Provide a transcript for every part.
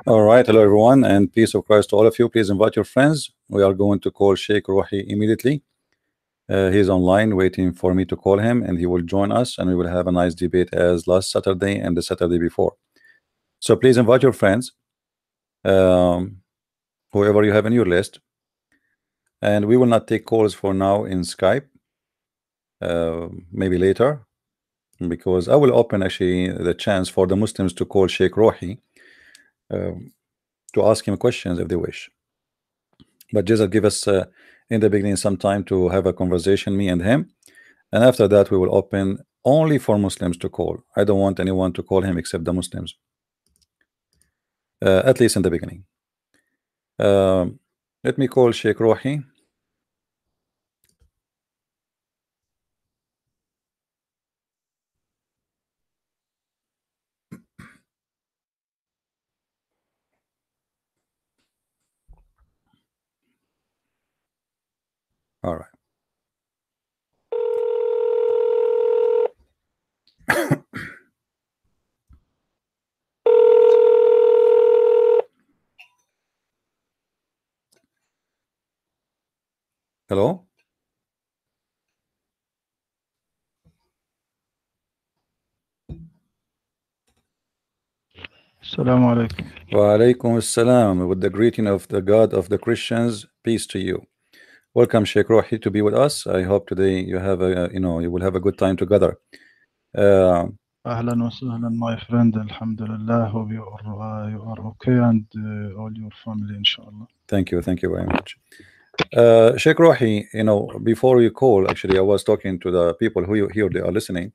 All right, hello everyone, and peace of Christ to all of you. Please invite your friends. We are going to call Sheikh Rohi immediately. He's online waiting for me to call him, and he will join us, and we will have a nice debate as last Saturday and the Saturday before. So please invite your friends, whoever you have in your list, and we will not take calls for now in Skype. Maybe later, because I will open actually the chance for the Muslims to call Sheikh Rohi to ask him questions if they wish. But just give us in the beginning some time to have a conversation, me and him, and after that we will open only for Muslims to call. I don't want anyone to call him except the Muslims, at least in the beginning. Let me call Sheikh Rohi. All right. Hello. Assalamu alaikum. Wa alaikum assalam, with the greeting of the God of the Christians, peace to you. Welcome, Sheikh Rohi, to be with us. I hope today you have a, you will have a good time together. Ahlan wa sahlan, my friend. Alhamdulillah. Hope you are okay, and all your family, inshallah. Thank you very much. Sheikh Rohi, before you call, actually, I was talking to the people who here they are listening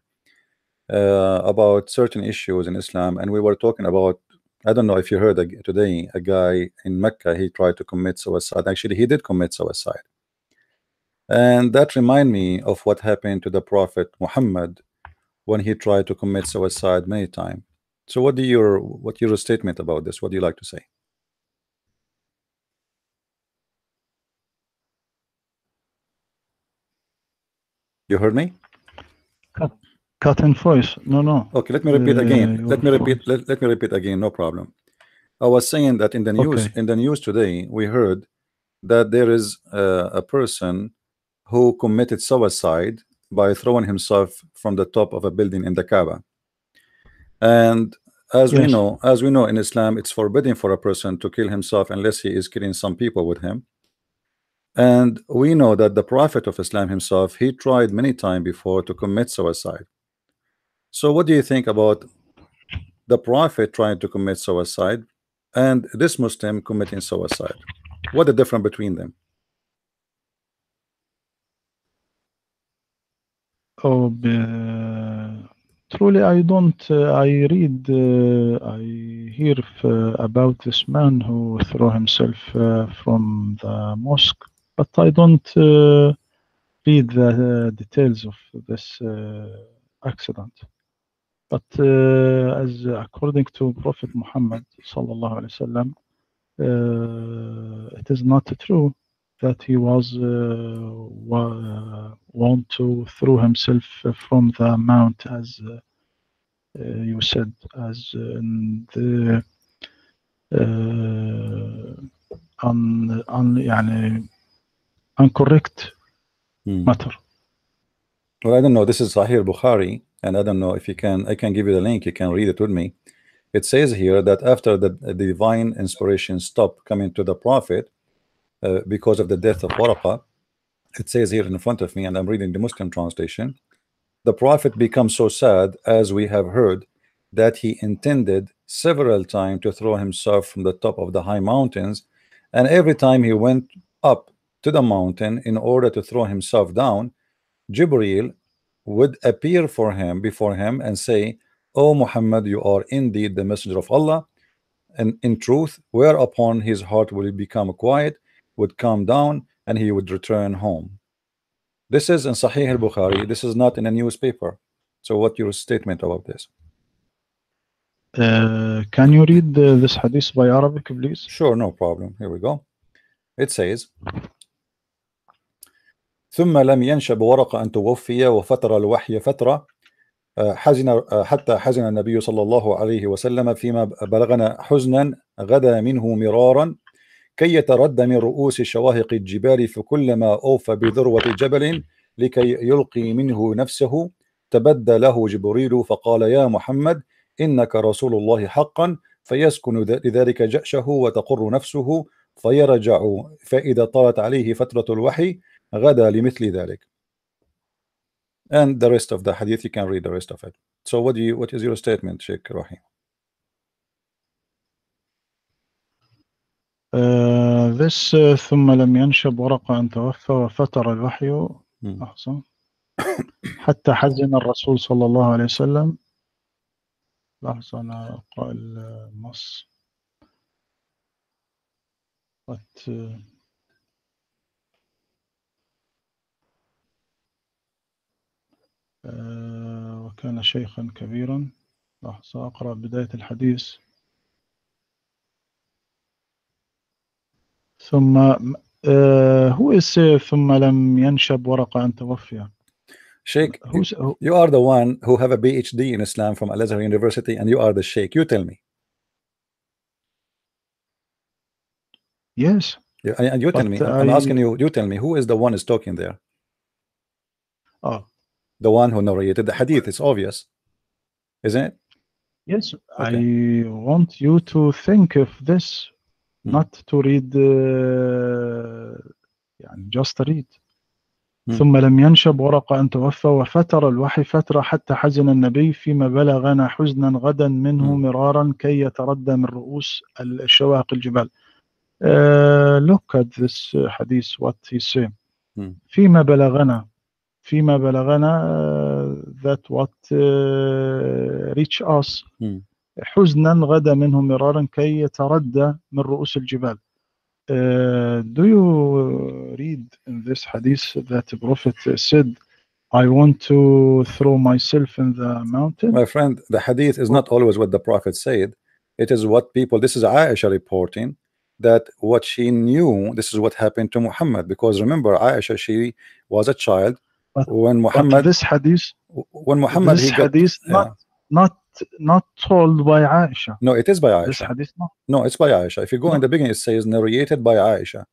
about certain issues in Islam, and we were talking about, I don't know if you heard today, a guy in Mecca, he tried to commit suicide. Actually, he did commit suicide, and that remind me of what happened to the Prophet Muhammad when he tried to commit suicide many times. So what your statement about this? What do you like to say? You heard me? Cut in voice. No. Okay, let me repeat again. Let me repeat again. No problem. I was saying that in the news, Okay. in the news today, we heard that there is a person who committed suicide by throwing himself from the top of a building in the Kaaba. And as we know in Islam, it's forbidden for a person to kill himself unless he is killing some people with him. And we know that the Prophet of Islam himself, he tried many times before to commit suicide. So what do you think about the Prophet trying to commit suicide and this Muslim committing suicide? What the difference between them? Truly, I don't. I read, I hear about this man who threw himself from the mosque, but I don't read the details of this accident. But as according to Prophet Muhammad sallallahu alaihi wasallam, it is not true that he was want to throw himself from the mount, as you said, as in the incorrect matter. Well, I don't know. This is Sahih Bukhari, and I don't know if I can give you the link. You can read it with me. It says here that after the divine inspiration stopped coming to the Prophet because of the death of Waraqah, it says here in front of me, and I'm reading the Muslim translation, the Prophet becomes so sad, as we have heard, that he intended several times to throw himself from the top of the high mountains, and every time he went up to the mountain in order to throw himself down, Jibreel would appear before him and say, "O Muhammad, you are indeed the messenger of Allah," and in truth, whereupon his heart will become quiet, would calm down, and he would return home. This is in Sahih al-Bukhari. This is not in a newspaper. So what's your statement about this? Can you read this hadith by Arabic, please? Sure, no problem. Here we go. It says, ثم لم ينشب ورقة أن توفي وفتر الوحي فترة حتى حزن النبي صلى الله عليه وسلم فيما بلغنا حزنا غدا منه مرارا كي يتردى من رؤوس شواهق الجبال فكلما أوفى بذروة جبل لكي يلقي منه نفسه تبدى له جبريل فقال يا محمد إنك رسول الله حقا فيسكن لذلك جأشه وتقر نفسه فيرجع فإذا طالت عليه فترة الوحي غدا لمثل ذلك. And the rest of the hadith, you can read the rest of it. So what is your statement, Sheikh Rohi? This ثم لم ينشب ورق أن توفى وفتر الوحي أحسن حتى حزن الرسول صلى الله عليه وسلم. لحظة أنا أقرأ النص. وكان شيخا كبيرا. لحظة أقرأ بداية الحديث. ثم who is ثم لم ينشب ورق أن توفي. Sheikh, you are the one who have a PhD in Islam from Azhar University, and you are the Sheikh. You tell me. Yes. And you tell me. I'm asking you. You tell me who is the one is talking there. Oh, the one who narrated the hadith. It's obvious, isn't it? Yes. Okay. I want you to think of this, not to read. Just read. ثم لم ينشب ورق أن توفى وفتر الوحي فترة حتى حزن النبي فيما بلغنا حزنا غدا منه مرارا كي يتردى من رؤوس الشواهق الجبال. Look at this hadith, what he say. فيما بلغنا that what reach us حزنا غدا منه مرارا كي يتردى من رؤوس الجبال. Do you read in this hadith that the Prophet said, I want to throw myself in the mountain? My friend, the hadith is not always what the Prophet said. It is what people, this is Aisha reporting that what she knew, this is what happened to Muhammad. Because remember, Aisha, she was a child when Muhammad, but this hadith, he got, hadith not told by Aisha. No, it is by Aisha. This hadith No, it's by Aisha. If you go in the beginning, it says narrated by Aisha.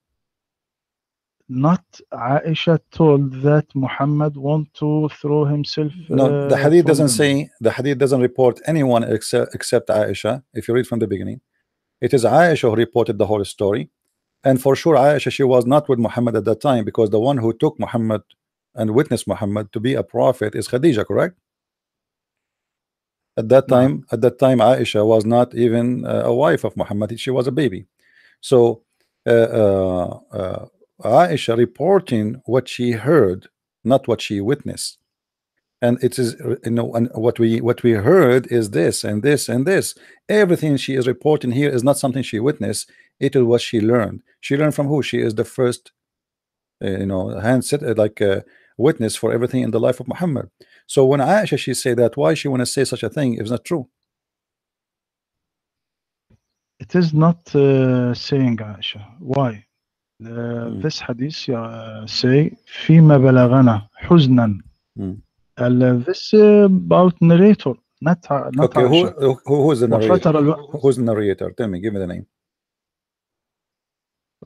Not Aisha told that Muhammad want to throw himself. No, the hadith doesn't say. The hadith doesn't report anyone except Aisha. If you read from the beginning, it is Aisha who reported the whole story, and for sure Aisha, she was not with Muhammad at that time, because the one who took Muhammad and witnessed Muhammad to be a prophet is Khadija, correct? At that time, Aisha was not even a wife of Muhammad. She was a baby. So Aisha reporting what she heard, not what she witnessed. And it is, you know, and what we heard is this and this and this. Everything she is reporting here is not something she witnessed. It is what she learned. She learned from who? She is the first, you know, witness for everything in the life of Muhammad. So when Aisha, she say that, why she want to say such a thing if it's not true? It is not saying Aisha. Why? This hadith say فيما بلغنا حزنا. This about narrator, not okay, Aisha. Who's the narrator? Who's the narrator? Tell me, give me the name.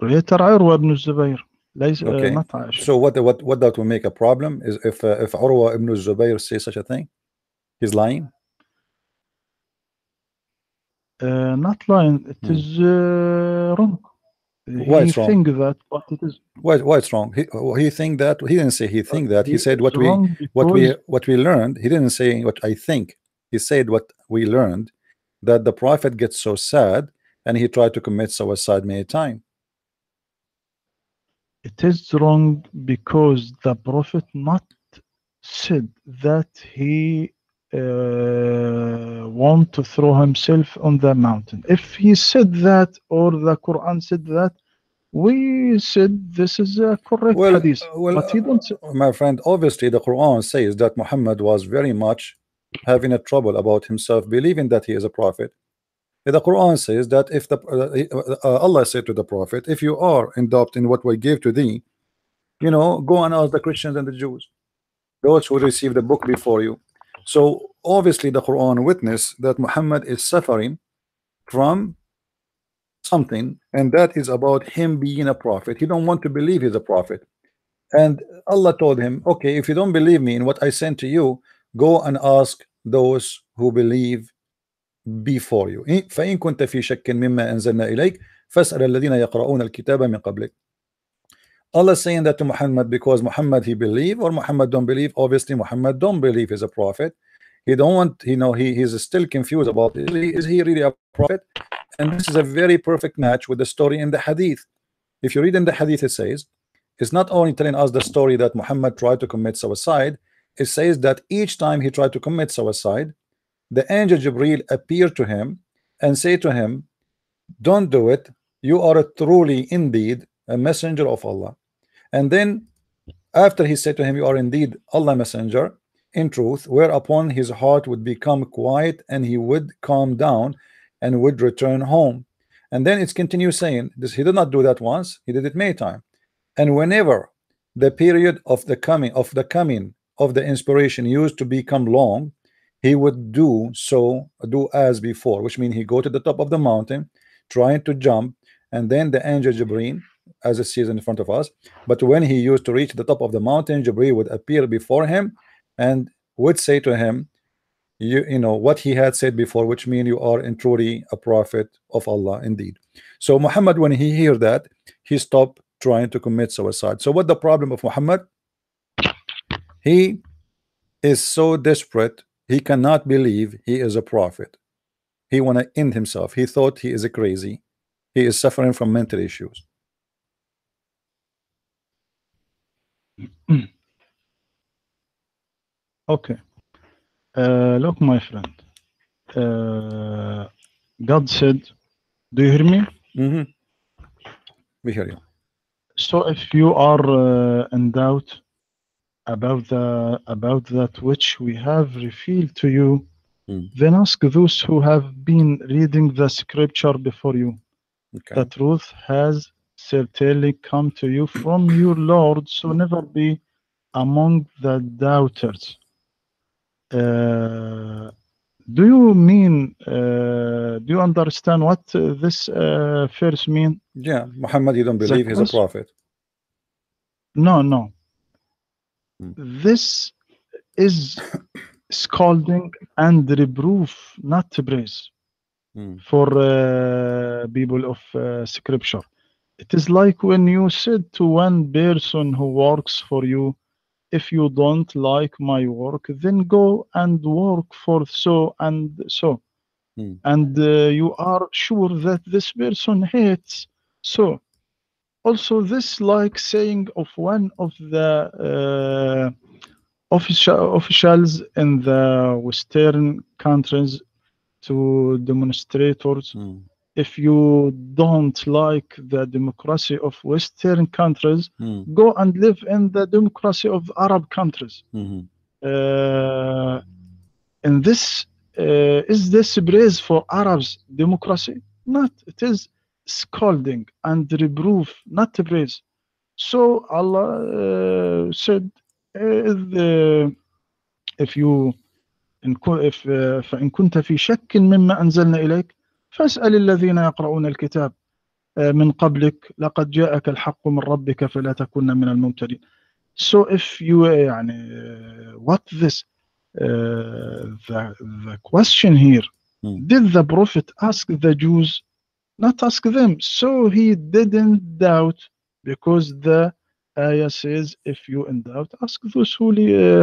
narrator عروة بن الزبير. Okay. Not Aisha. So what that will make a problem is if Urwa ibn Zubayr says such a thing, he's lying. Not lying. It is wrong. Why it's wrong? Think that, but it is. Why it's wrong? He think that. He didn't say he think that. He said what we learned. He didn't say what I think. He said what we learned, that the Prophet gets so sad and he tried to commit suicide many times. It is wrong because the Prophet not said that he want to throw himself on the mountain. If he said that, or the Quran said that, we said this is a correct hadith. But he don't say. My friend, obviously the Quran says that Muhammad was very much having a trouble about himself, believing that he is a prophet. The Quran says that if Allah said to the Prophet, if you are in doubt in what we gave to thee, you know, go and ask the Christians and the Jews, those who received the book before you. So obviously the Quran witness that Muhammad is suffering from something, and that is about him being a prophet. He don't want to believe he's a prophet. And Allah told him, okay, if you don't believe me in what I sent to you, go and ask those who believe before you. فإن كنت في شك مما أنزلنا إليك فاسأل الذين يقرؤون الكتاب من قبلك. Allah saying that to Muhammad because Muhammad he believe or Muhammad don't believe. Obviously Muhammad don't believe he's a prophet. He don't want, he's still confused about is he really a prophet? And this is a very perfect match with the story in the hadith. If you read in the hadith, it says it's not only telling us the story that Muhammad tried to commit suicide, it says that each time he tried to commit suicide, the angel Jibril appeared to him and say to him, don't do it, you are truly indeed a messenger of Allah. And then after he said to him, you are indeed Allah messenger in truth, whereupon his heart would become quiet and he would calm down and would return home. And then it's continues saying this, he did not do that once, he did it many times. And whenever the period of the coming of the inspiration used to become long, he would do as before, which means he go to the top of the mountain trying to jump, and then the angel Jibreel, as it says in front of us, but when he used to reach the top of the mountain, Jibreel would appear before him and would say to him, you know what he had said before, which means you are in truly a prophet of Allah indeed. So Muhammad, when he heard that, he stopped trying to commit suicide. So what the problem of Muhammad? He is so desperate, he cannot believe he is a prophet. He want to end himself. He thought he is a crazy. He is suffering from mental issues. Okay. Look, my friend. God said, do you hear me? We hear you. So if you are in doubt about that which we have revealed to you, then ask those who have been reading the scripture before you. Okay. The truth has certainly come to you from your Lord, so never be among the doubters. Do you mean, do you understand what this verse mean? Yeah, Muhammad, you don't believe he's a prophet. No. This is scolding and reproof, not praise for people of scripture. It is like when you said to one person who works for you, if you don't like my work, then go and work for so and so. And you are sure that this person hates so. Also, this like saying of one of the officials in the Western countries to demonstrators, if you don't like the democracy of Western countries, go and live in the democracy of Arab countries. And this is this praise for Arabs democracy? Not. It is scolding and reproof, not praise. So Allah said, if you فإن كنت في شك مما أنزلنا إليك فاسأل الذين يقرؤون الكتاب من قبلك لقد جاءك الحق من ربك فلا تكن من الممترين. So if you what this the question here, did the prophet ask the Jews? Not ask them. So he didn't doubt, because the ayah says, if you in doubt, ask those who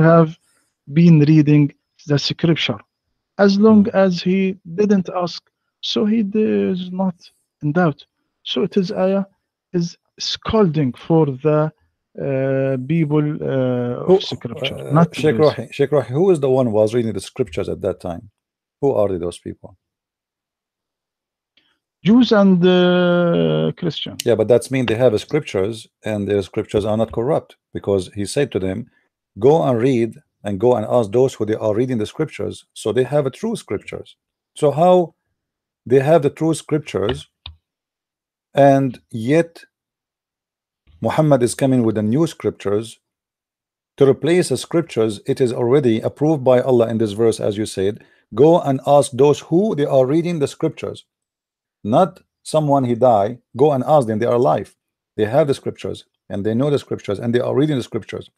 have been reading the scripture. As long as he didn't ask, so he is not in doubt. So it is ayah is scolding for the people of scripture, not Sheikh Rohi, who is the one who was reading the scriptures at that time? Who are those people? Jews and Christians. Yeah, but that's mean they have scriptures, and their scriptures are not corrupt, because he said to them, go and read and go and ask those who they are reading the scriptures, so they have a true scriptures. So how they have the true scriptures, and yet Muhammad is coming with the new scriptures to replace the scriptures, it is already approved by Allah in this verse, as you said. Go and ask those who they are reading the scriptures, not someone he died. Go and ask them, they are alive, they have the scriptures and they know the scriptures and they are reading the scriptures.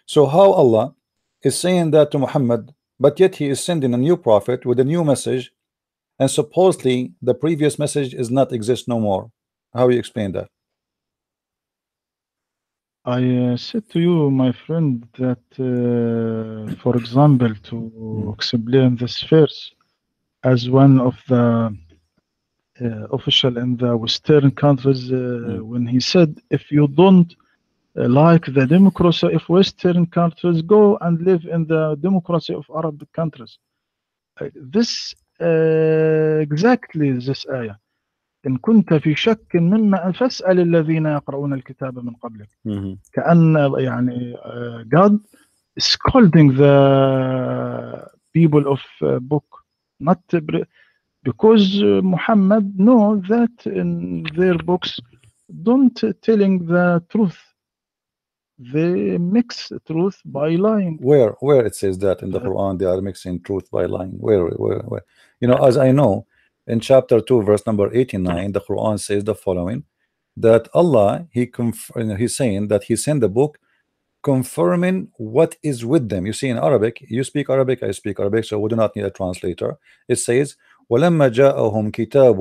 So how Allah is saying that to Muhammad, but yet he is sending a new prophet with a new message, and supposedly the previous message is not exist no more? How you explain that? I said to you, my friend, that for example, to explain this verse, as one of the official in the Western countries, when he said, if you don't like the democracy of Western countries, go and live in the democracy of Arab countries. This exactly this آية. إن كنت في شك مما فاسأل الذين يقرؤون الكتاب من قبلك. كأن يعني God is scolding the people of book, not because Muhammad know that in their books don't telling the truth. They mix truth by lying. Where it says that in the Quran they are mixing truth by lying? Where? You know, as I know, in chapter 2 verse number 89, the Quran says the following, that Allah, he's saying that he sent the book confirming what is with them. You see, in Arabic, you speak Arabic, I speak Arabic, so we do not need a translator. It says وَلَمَّا جَاءَهُمْ كِتَابٌ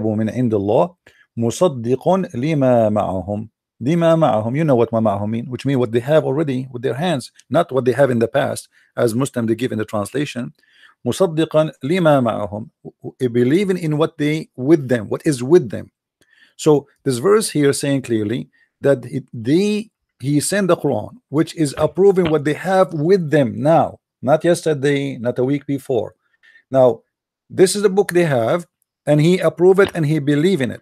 مِنْ عِنْدِ اللَّهِ مُصَدِّقٌ لِمَا مَعَهُمْ. Lima ma'ahum, you know what ma ma'ahum mean, which mean what they have already with their hands, not what they have in the past, as Muslim they give in the translation. Musaddiqan lima ma'ahum, believing in what they with them, what is with them. So this verse here saying clearly that he sent the Quran, which is approving what they have with them now, not yesterday, not a week before. Now, this is the book they have, and he approve it and he believe in it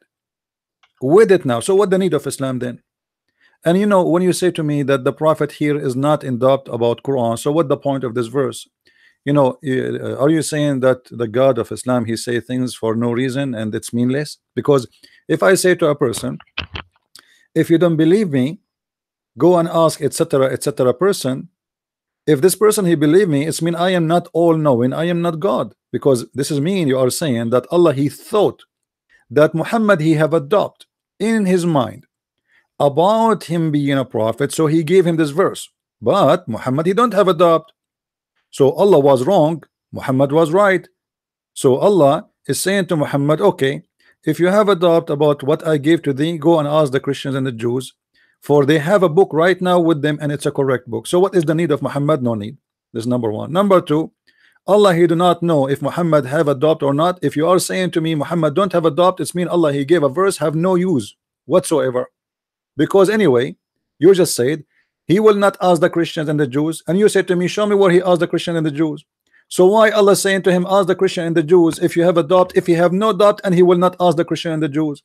with it now. So what the need of Islam then? And you know, when you say to me that the prophet here is not in doubt about Quran, so what the point of this verse? You know, are you saying that the God of Islam, he say things for no reason and it's meaningless? Because if I say to a person, if you don't believe me, go and ask etc person, if this person he believe me, it's mean I am not all knowing, I am not God, because this is mean you are saying that Allah he thought that Muhammad he have a doubt in his mind about him being a prophet, so he gave him this verse. But Muhammad he don't have a doubt, so Allah was wrong, Muhammad was right. So Allah is saying to Muhammad, okay, if you have a doubt about what I gave to thee, go and ask the Christians and the Jews, for they have a book right now with them and it's a correct book. So what is the need of Muhammad? No need. This is number one. Number two, Allah he do not know if Muhammad have a doubt or not. If you are saying to me Muhammad don't have a doubt, it's mean Allah he gave a verse have no use whatsoever, because anyway you just said he will not ask the Christians and the Jews, and you said to me show me where he asked the Christian and the Jews. So why Allah saying to him ask the Christian and the Jews if you have a doubt, if you have no doubt, and he will not ask the Christian and the Jews?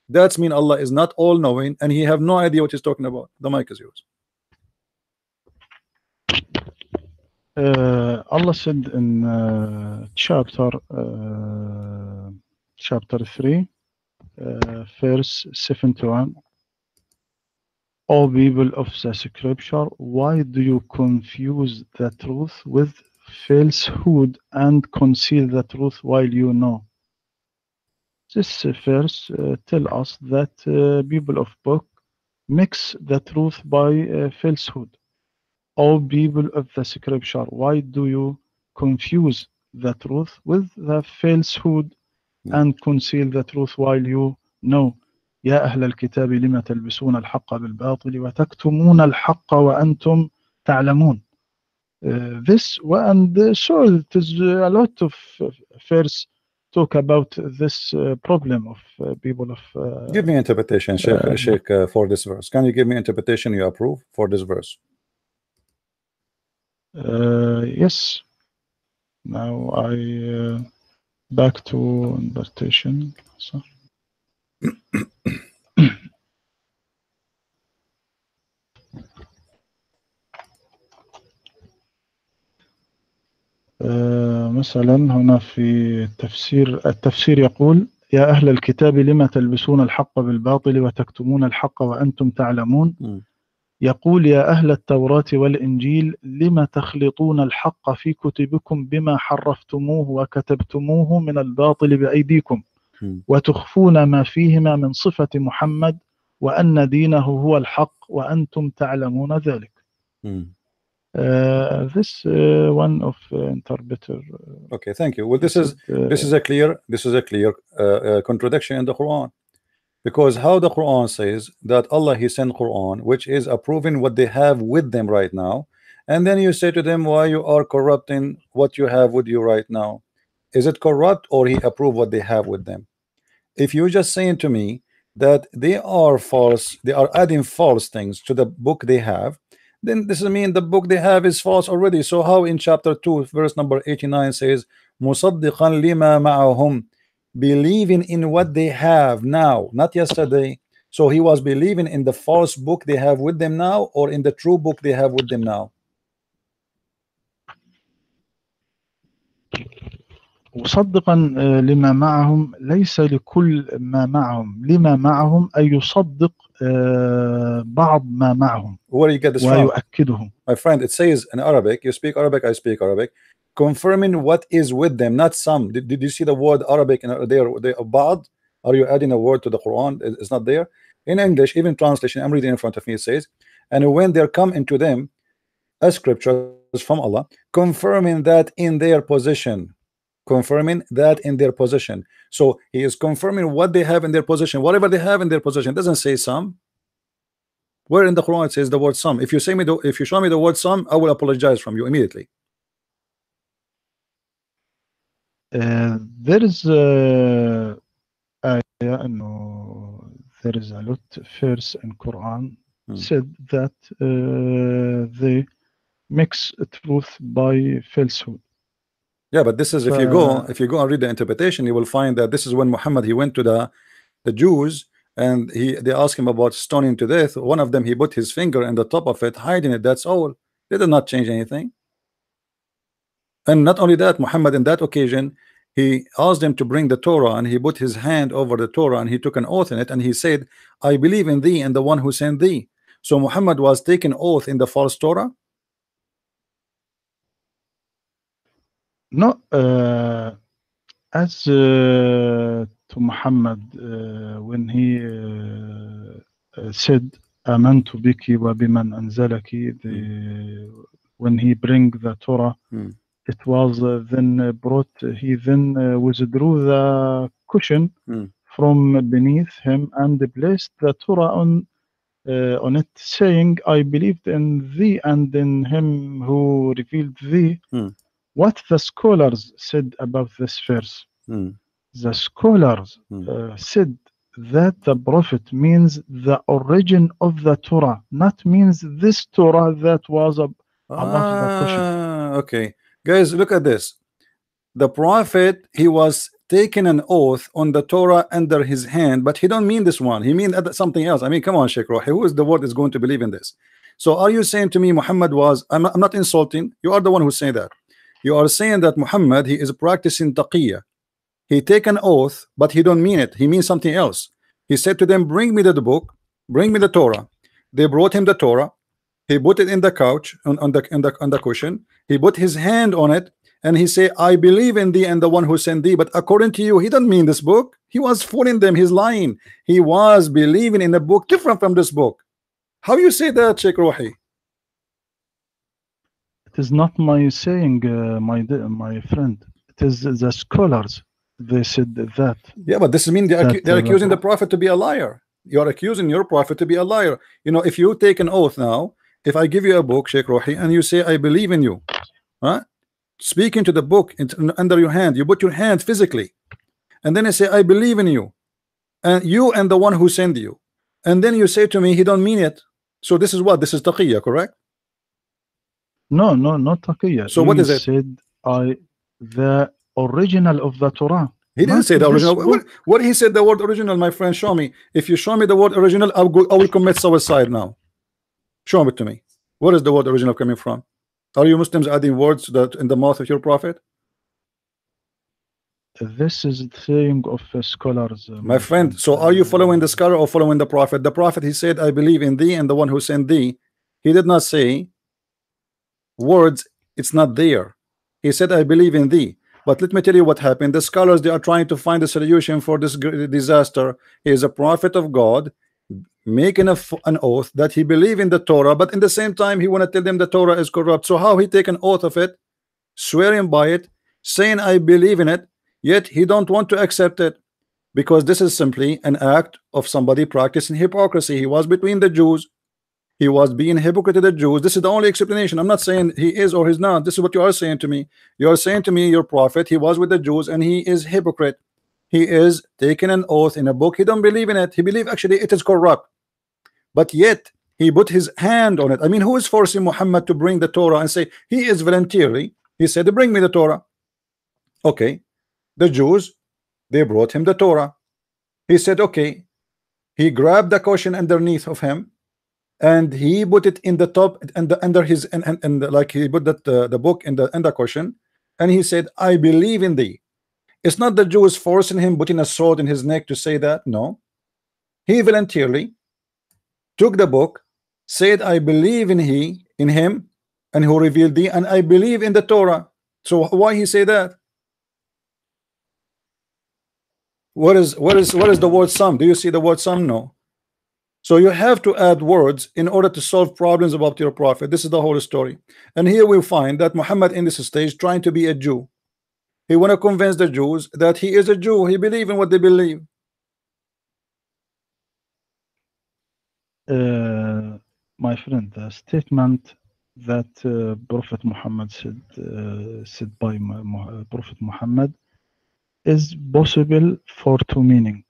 That's mean Allah is not all knowing and he have no idea what he's talking about. The mic is yours. Allah said in chapter 3 verse 71, O people of the scripture, why do you confuse the truth with falsehood and conceal the truth while you know? This verse tell us that people of book mix the truth by falsehood. O people of the scripture, why do you confuse the truth with the falsehood and conceal the truth while you know? يا أهل الكتاب لما تلبسون الحق بالباطل وتكتمون الحق وأنتم تعلمون. This and so it is a lot of verse talk about this problem of people of. Give me interpretation, Sheikh, for this verse. Can you give me interpretation you approve for this verse? Yes. Now I back to interpretation. So. مثلا هنا في التفسير يقول يا أهل الكتاب لما تلبسون الحق بالباطل وتكتمون الحق وأنتم تعلمون. يقول يا أهل التوراة والإنجيل لم تخلطون الحق في كتبكم بما حرفتموه وكتبتموه من الباطل بأيديكم Hmm. وتخفون ما فيهما من صفة محمد وأن دينه هو الحق وأنتم تعلمون ذلك. Hmm. This one of interpreter Okay, thank you. Well, he said this is a clear contradiction in the Quran, because how the Quran says that Allah He sent Quran, which is approving what they have with them right now, and then you say to them, why you are corrupting what you have with you right now? Is it corrupt, or He approve what they have with them? If you're just saying to me that they are false, they are adding false things to the book they have, then this mean the book they have is false already. So how in chapter 2 verse number 89 says musaddiqan lima ma'ahum, believing in what they have now, not yesterday? So he was believing in the false book they have with them now, or in the true book they have with them now? مصدقا لما معهم ليس لكل ما معهم، لما معهم أي يصدق بعض ما معهم Where do you get this from? ويؤكده. My friend, it says in Arabic, you speak Arabic, I speak Arabic, confirming what is with them, not some. Did you see the word Arabic in there? Ba'd? Are you adding a word to the Quran? It's not there. In English, even translation, I'm reading in front of me, it says, and when there come into them a scripture from Allah, confirming that in their possession. Confirming that in their possession. So he is confirming what they have in their possession. Whatever they have in their possession. It doesn't say some. Where in the Quran it says the word some? If you say me, if you show me the word some, I will apologize from you immediately. There is there is a lot verse in Quran said that they mix truth by falsehood. Yeah, but this is if you go and read the interpretation, you will find that this is when Muhammad he went to the Jews, and they asked him about stoning to death. One of them, he put his finger in the top of it, hiding it. That's all. They did not change anything. And not only that, Muhammad in that occasion, he asked them to bring the Torah, and he put his hand over the Torah, and he took an oath in it, and he said, I believe in thee and the one who sent thee. So Muhammad was taking oath in the false Torah? No, as to Muhammad when he said آمنت بك وبمن أنزلك, when he bring the Torah, it was then brought, he then withdrew the cushion from beneath him and placed the Torah on it, saying, I believed in thee and in him who revealed thee. What the scholars said about this verse, the scholars said that the prophet means the origin of the Torah, not means this Torah that was above the cushion. Okay, guys, look at this. The prophet, he was taking an oath on the Torah under his hand, but he don't mean this one. He mean something else. I mean, come on, Sheikh Rohi, who is the word is going to believe in this? So are you saying to me Muhammad was, I'm not insulting, you are the one who's saying that. You are saying that Muhammad, he is practicing taqiyya. He take an oath, but he don't mean it. He means something else. He said to them, bring me the book, bring me the Torah. They brought him the Torah. He put it in the couch, on the cushion. He put his hand on it, and he said, I believe in thee and the one who sent thee. But according to you, he don't mean this book. He was fooling them. He's lying. He was believing in a book different from this book. How you say that, Sheikh Rohi? It is not my saying, my friend. It is the scholars. They said that. Yeah, but this means they're accusing the prophet to be a liar. You are accusing your prophet to be a liar. You know, if you take an oath now, if I give you a book, Sheikh Rohi, and you say, I believe in you, huh? Speaking to the book under your hand, you put your hand physically, and then I say, I believe in you and the one who sent you, and then you say to me, he don't mean it. So this is what? This is taqiyya, correct? No, not taqiyya. So what is it? Said the original of the Torah. He didn't say the original. What he said the word original, my friend, show me. If you show me the word original, I will commit suicide now. Show it to me. Where is the word original coming from? Are you Muslims adding words that in the mouth of your prophet? This is the saying of scholars. My friend, so are you following the scholar or following the prophet? The prophet, he said, I believe in thee and the one who sent thee. He did not say words, it's not there. He said, I believe in thee. But let me tell you what happened. The scholars, they are trying to find a solution for this disaster. He is a prophet of God, making an oath that he believe in the Torah, but in the same time he want to tell them the Torah is corrupt. So how he take an oath of it, swearing by it, saying I believe in it, yet he don't want to accept it, because this is simply an act of somebody practicing hypocrisy. He was between the Jews, he was being hypocrite to the Jews. This is the only explanation. I'm not saying he is or he's not. This is what you are saying to me. You are saying to me, your prophet, he was with the Jews and he is hypocrite. He is taking an oath in a book. He don't believe in it. He believe actually it is corrupt, but yet he put his hand on it. I mean, who is forcing Muhammad to bring the Torah and say he is voluntarily? He said, bring me the Torah. Okay, the Jews, they brought him the Torah. He said, okay. He grabbed the cushion underneath of him and he put it in the top and under his and like he put that the book in the cushion, and he said, I believe in thee. It's not the Jews forcing him, putting a sword in his neck to say that. No, he voluntarily took the book, said, I believe in him and who revealed thee, and I believe in the Torah. So why he say that? What is the word some? Do you see the word some? No. So you have to add words in order to solve problems about your prophet. This is the whole story. And here we find that Muhammad in this stage trying to be a Jew. He want to convince the Jews that he is a Jew. He believe in what they believe. My friend, the statement that Prophet Muhammad said by Prophet Muhammad is possible for two meaning.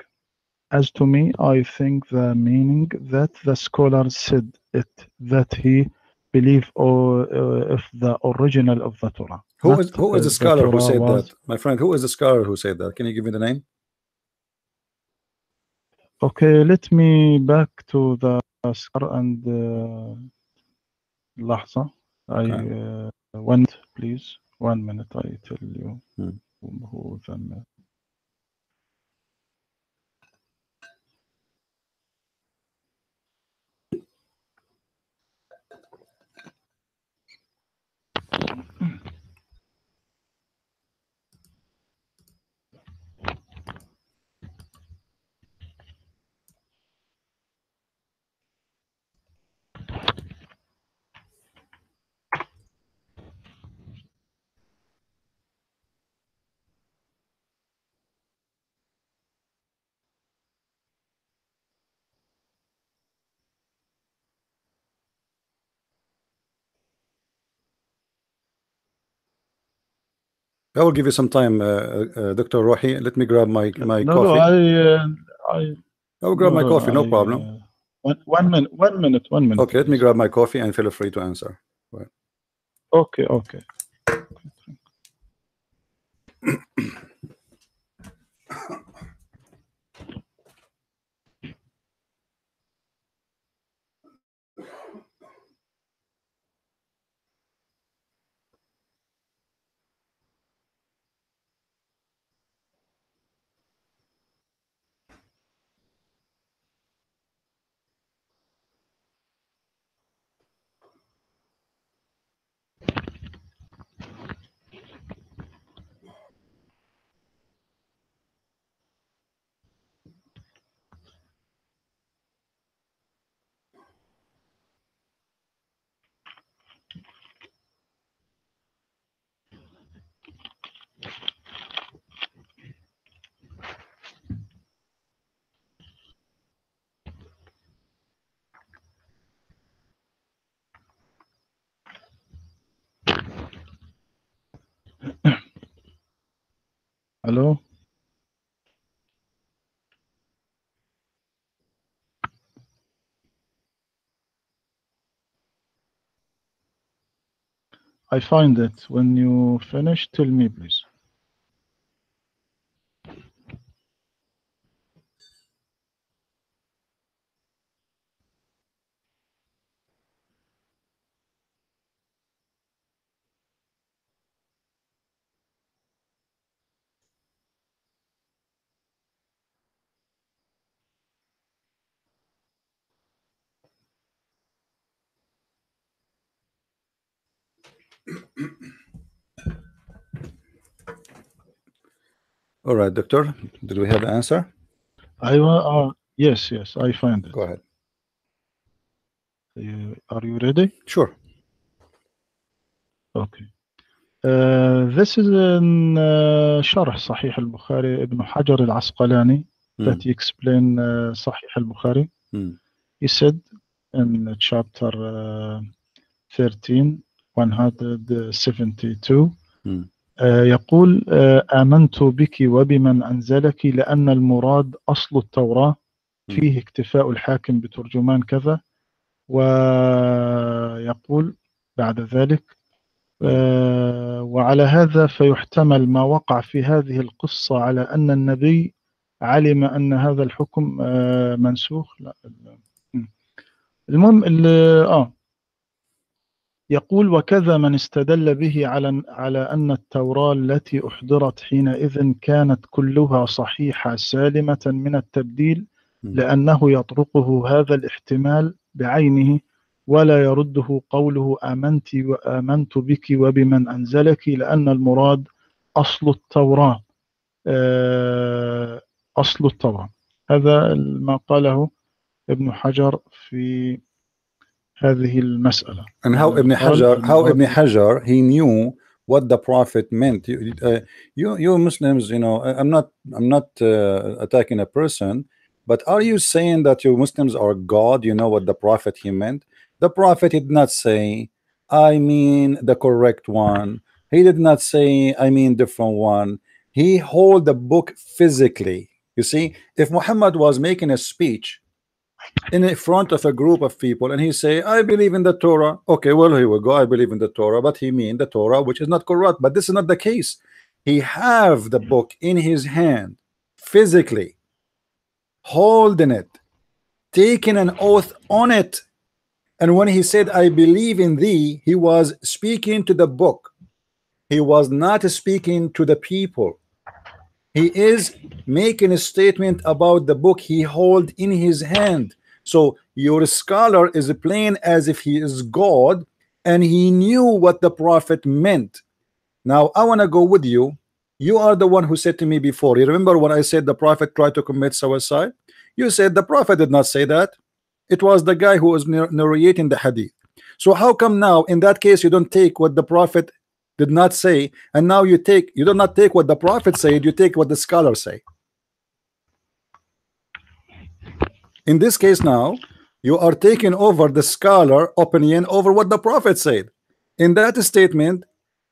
As to me, I think the meaning that the scholar said it, that he believe or if the original of the Torah. Who Not is the the scholar who Torah said was. that? My friend, who is the scholar who said that? Can you give me the name? Okay, let me back to the scholar and لحظة. Okay. 1 minute, please. 1 minute, I tell you Hmm. who the. I will give you some time, Dr. Rohi. Let me grab my No, no, coffee. I, I will grab no, my no, no, coffee, no problem. 1 minute, 1 minute, 1 minute, Okay, let me please. grab my coffee and feel free to answer. Right. Okay, okay. Hello? I find it. When you finish, tell me, please. All right, doctor, did we have the answer? Yes, yes, I find it. Go ahead. Are you ready? Sure. Okay. This is in شرح صحيح البخاري ابن حجر العسقلاني that he explained صحيح البخاري. He said in chapter 13 172 يقول آمنت بك وبمن أنزلك لأن المراد أصل التوراة فيه اكتفاء الحاكم بترجمان كذا. ويقول بعد ذلك وعلى هذا فيحتمل ما وقع في هذه القصة على أن النبي علم أن هذا الحكم منسوخ. لا المهم يقول وكذا من استدل به على أن التوراة التي أحضرت حينئذ كانت كلها صحيحة سالمة من التبديل لأنه يطرقه هذا الاحتمال بعينه ولا يرده قوله آمنت بك وبمن أنزلك لأن المراد أصل التوراة. أصل التوراة هذا ما قاله ابن حجر في هذه المسألة. And how Ibn Hajar, he knew what the Prophet meant. You Muslims, you know, I'm not attacking a person, but are you saying that you Muslims are God? You know what the Prophet he meant? The Prophet did not say, I mean the correct one. He did not say, I mean different one. He hold the book physically. You see, if Muhammad was making a speech in front of a group of people and he say, I believe in the Torah, okay, well, here we go, I believe in the Torah, but he mean the Torah which is not corrupt. But this is not the case. He have the book in his hand physically, holding it, taking an oath on it. And when he said, I believe in thee, he was speaking to the book. He was not speaking to the people. He is making a statement about the book he hold in his hand. So your scholar is playing as if he is God and he knew what the Prophet meant. Now I want to go with you. You are the one who said to me before, you remember when I said the Prophet tried to commit suicide? You said the Prophet did not say that. It was the guy who was narrating the hadith. So how come now in that case you don't take what the Prophet did not say, and now you do not take what the Prophet said, you take what the scholars say? In this case now you are taking over the scholar opinion over what the Prophet said. In that statement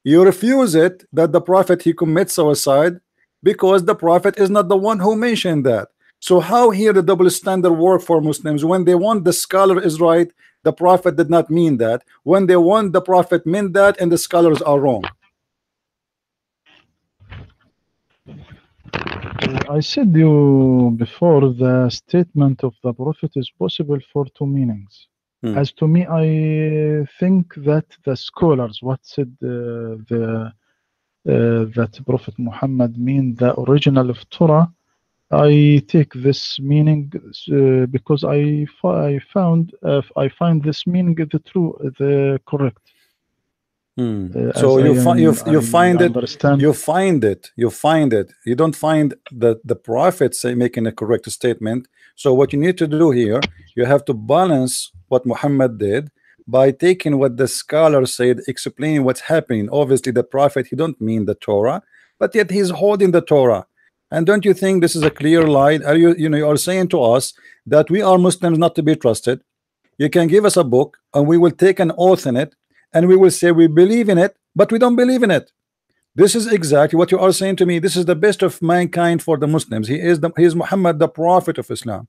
you refuse it, that the Prophet he commits suicide, because the Prophet is not the one who mentioned that. So how here the double standard work for Muslims? When they want the scholar is right, the Prophet did not mean that. When they want the Prophet meant that, and the scholars are wrong. I said you before the statement of the Prophet is possible for two meanings. As to me, I think that the scholars what said that Prophet Muhammad mean the original of Torah, I take this meaning because I find this meaning the correct. So you find it. You don't find that the Prophet say making a correct statement. So what you need to do here, you have to balance what Muhammad did by taking what the scholar said, explaining what's happening. Obviously, the Prophet he don't mean the Torah, but yet he's holding the Torah. And don't you think this is a clear lie? Are you are saying to us that we are Muslims not to be trusted? You can give us a book and we will take an oath in it, and we will say we believe in it, but we don't believe in it. This is exactly what you are saying to me. This is the best of mankind for the Muslims. He is Muhammad, the Prophet of Islam.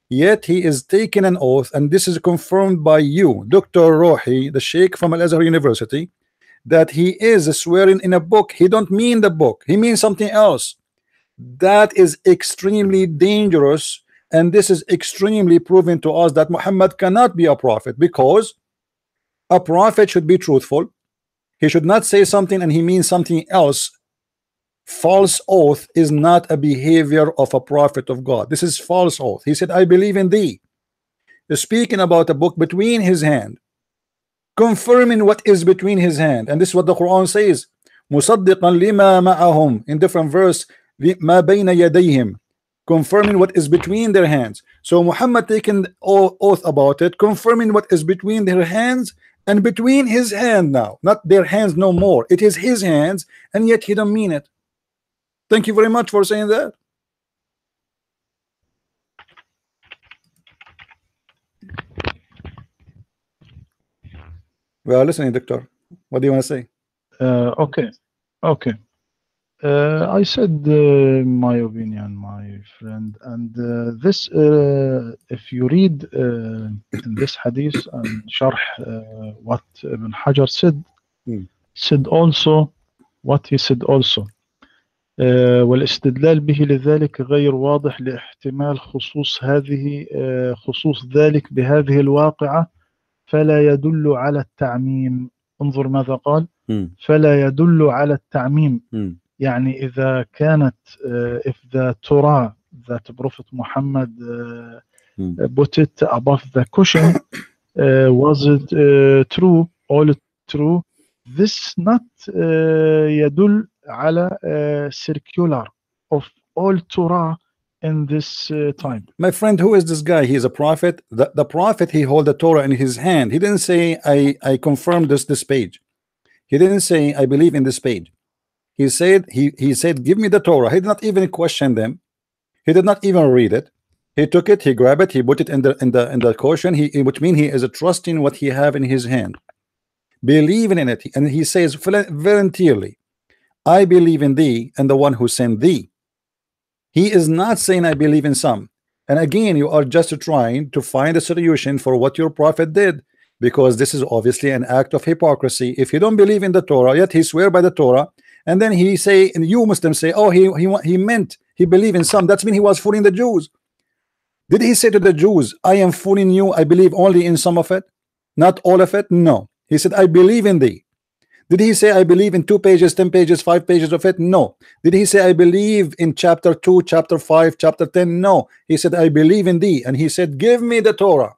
Yet he is taking an oath, and this is confirmed by you, Dr. Rohi, the Sheikh from Azhar University, that he is swearing in a book. He don't mean the book. He means something else. That is extremely dangerous, and this is extremely proven to us that Muhammad cannot be a prophet, because a prophet should be truthful. He should not say something and he means something else. False oath is not a behavior of a prophet of God. This is false oath. He said, I believe in thee. He's speaking about a book between his hand. confirming what is between his hand. And this is what the Quran says, مصدقا لما معهم, in different verse, ما بين يديهم, confirming what is between their hands. So Muhammad taking oath about it, confirming what is between their hands and between his hand now, not their hands no more. It is his hands, and yet he don't mean it. Thank you very much for saying that. We are listening, Doctor. What do you want to say? Okay. I said my opinion, my friend, and this, if you read in this hadith and sharh what Ibn Hajar said also what he said also. والاستدلال به لذلك غير واضح لاحتمال خصوص ذلك بهذه الواقعة، فلا يدل على التعميم. انظر ماذا قال، فلا يدل على التعميم. يعني إذا كانت if the Torah that Prophet Muhammad put it above the cushion, was it true, all true, this not يدل على circular of all Torah in this time. My friend, who is this guy? He is a prophet. The prophet, he hold the Torah in his hand. He didn't say I confirm this page. He didn't say I believe in this page. He said give me the Torah. He did not even question them. He did not even read it. He took it, he grabbed it, he put it in the cushion, which means he is trusting what he have in his hand, believing in it. And he says voluntarily, I believe in thee and the one who sent thee. He is not saying I believe in some. And again, you are just trying to find a solution for what your prophet did, because this is obviously an act of hypocrisy. If you don't believe in the Torah, yet he swear by the Torah, and then he say, and you Muslims say, oh, he meant he believed in some. That's mean he was fooling the Jews. Did he say to the Jews, I am fooling you, I believe only in some of it, not all of it? No. He said, I believe in thee. Did he say I believe in 2 pages, 10 pages, 5 pages of it? No. Did he say I believe in chapter 2, chapter 5, chapter 10? No. He said I believe in thee, and he said give me the Torah,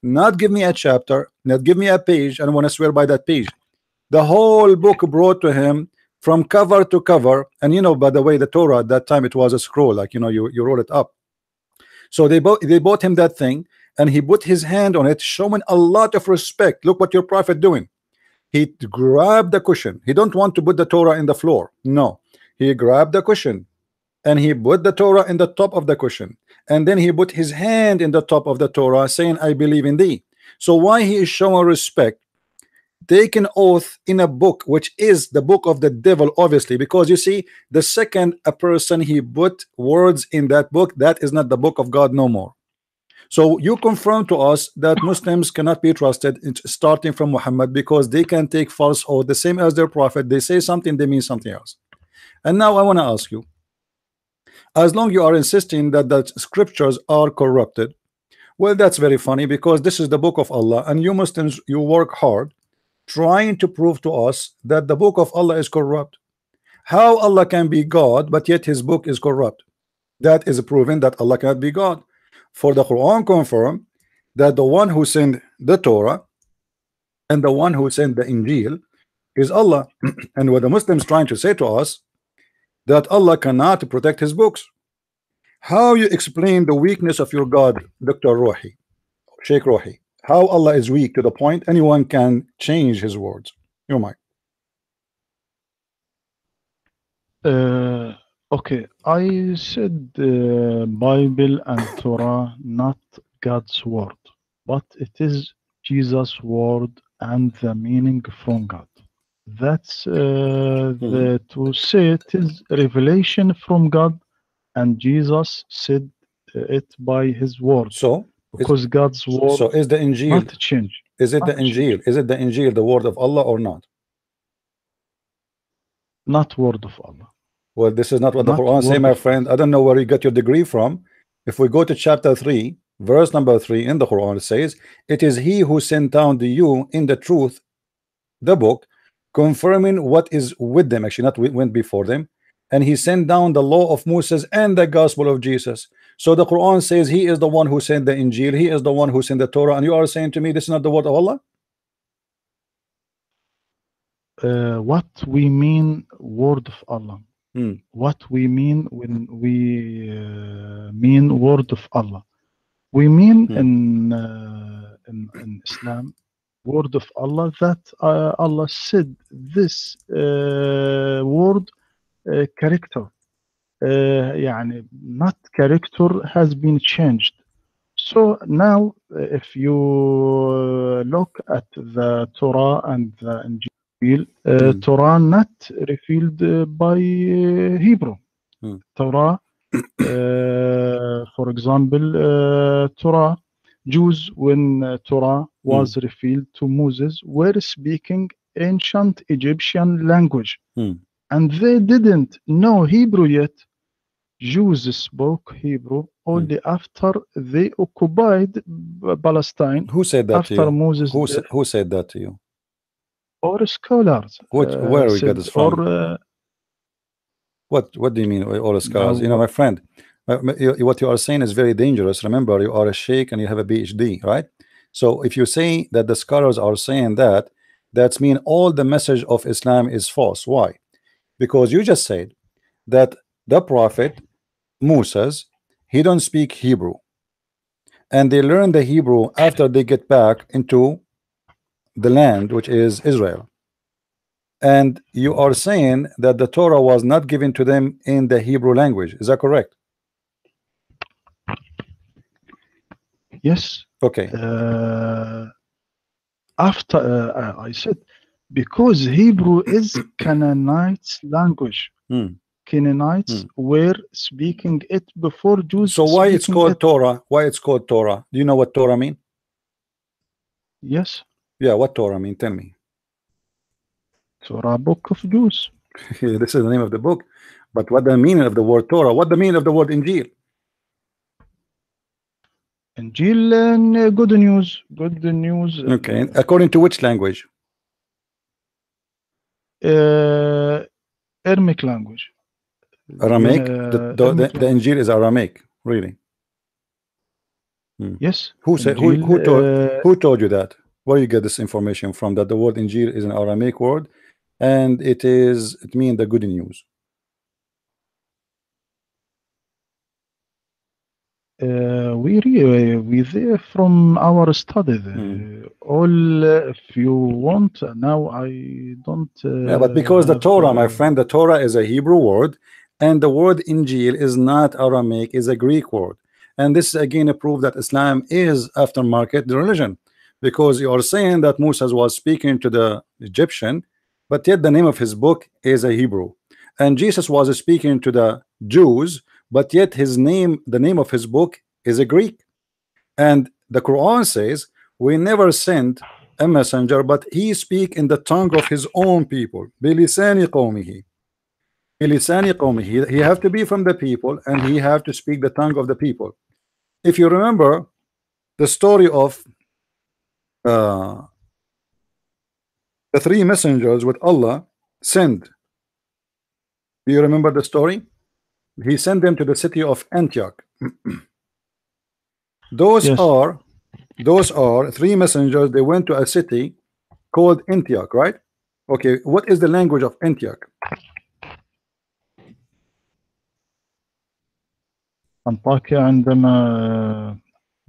not give me a chapter, not give me a page, and I want to swear by that page. The whole book brought to him from cover to cover. And you know, by the way, the Torah at that time, it was a scroll, like, you know, you roll it up. So they bought him that thing, and he put his hand on it, showing a lot of respect. Look what your prophet doing. He grabbed the cushion. He don't want to put the Torah in the floor. No, he grabbed the cushion and he put the Torah in the top of the cushion, and then he put his hand in the top of the Torah, saying I believe in thee. So why he is showing respect, taking oath in a book which is the book of the devil, obviously, because you see, the second a person he put words in that book, that is not the book of God no more. So you confirm to us that Muslims cannot be trusted, starting from Muhammad, because they can take false oath the same as their prophet. They say something, they mean something else. And now I want to ask you, as long you are insisting that the scriptures are corrupted, well, that's very funny, because this is the book of Allah, and you Muslims, you work hard trying to prove to us that the book of Allah is corrupt. How Allah can be God, but yet his book is corrupt? That is proving that Allah cannot be God. For the Quran confirm that the one who sent the Torah and the one who sent the Injil is Allah. And what the Muslims trying to say to us, that Allah cannot protect his books. How you explain the weakness of your God, Dr. Rohi, Sheikh Rohi? How Allah is weak to the point anyone can change his words? Your mic. Okay, I said Bible and Torah not God's word, but it is Jesus' word and the meaning from God. That's to say it is revelation from God, and Jesus said it by his word. So because God's word, so is the Injil not change. Is it the Injil? Is it the Injil the word of Allah or not? Not word of Allah. Well, this is not what the Quran say, my friend. I don't know where you got your degree from. If we go to chapter 3, verse number 3 in the Quran, it says, it is he who sent down to you in the truth, the book, confirming what is with them, actually not went before them, and he sent down the law of Moses and the gospel of Jesus. So the Quran says he is the one who sent the Injil, he is the one who sent the Torah, and you are saying to me this is not the word of Allah? what we mean word of Allah. Hmm. What we mean when we mean word of Allah. We mean Hmm. in Islam word of Allah that Allah said this word character. يعني not character has been changed. So now, if you look at the Torah and the Injil, Hmm. Torah not revealed by Hebrew. Hmm. Torah, for example, Torah, Jews, when Torah Hmm. was revealed to Moses, were speaking ancient Egyptian language, Hmm. and they didn't know Hebrew yet. Jews spoke Hebrew Hmm. only after they occupied Palestine, Who said that to after you? Moses' death, Who said that to you? or scholars Where we got said, this or from? What do you mean all the scholars? You know, now, my friend, what you are saying is very dangerous. Remember, you are a sheikh and you have a PhD, right? So if you say that the scholars are saying that, that's mean all the message of Islam is false. Why? Because you just said that the prophet Moses, he don't speak Hebrew, and they learn the Hebrew after they get back into the land, which is Israel. And you are saying that the Torah was not given to them in the Hebrew language. Is that correct? yes, Okay. after I said, because Hebrew is Canaanite language. Hmm. Canaanites Hmm. were speaking it before Jews So why it's speaking called it. Torah? Why it's called Torah? Do you know what Torah mean? Yes, Yeah, what Torah mean? Tell me. Torah, book of Jews. This is the name of the book, but what the meaning of the word Torah? What the meaning of the word Injil? Injil and good news, good news. Okay, according to which language? Aramaic language. Aramaic. Aramaic The language. Injil is Aramaic, really. Hmm. Yes, Who said? Injil. Who told you that? Where you get this information from? That the word Injil is an Aramaic word, and it means the good news. We there from our study. Hmm. All, if you want. Now I don't Yeah, but because the have. Torah, my friend, the Torah is a Hebrew word, and the word Injil is not Aramaic, is a Greek word. And this is again a proof that Islam is aftermarket religion, because you are saying that Moses was speaking to the Egyptian, but yet the name of his book is a Hebrew. And Jesus was speaking to the Jews, but yet the name of his book is a Greek. And the Quran says, we never sent a messenger, but he speak in the tongue of his own people. بِلِسَانِ قَوْمِهِ. بِلِسَانِ قَوْمِهِ. He have to be from the people, and he have to speak the tongue of the people. If you remember the story of uh, the three messengers with Allah sent, do you remember the story? He sent them to the city of Antioch. Those Yes. are three messengers. They went to a city called Antioch, right? Okay, what is the language of Antioch? أنطاكيا عندما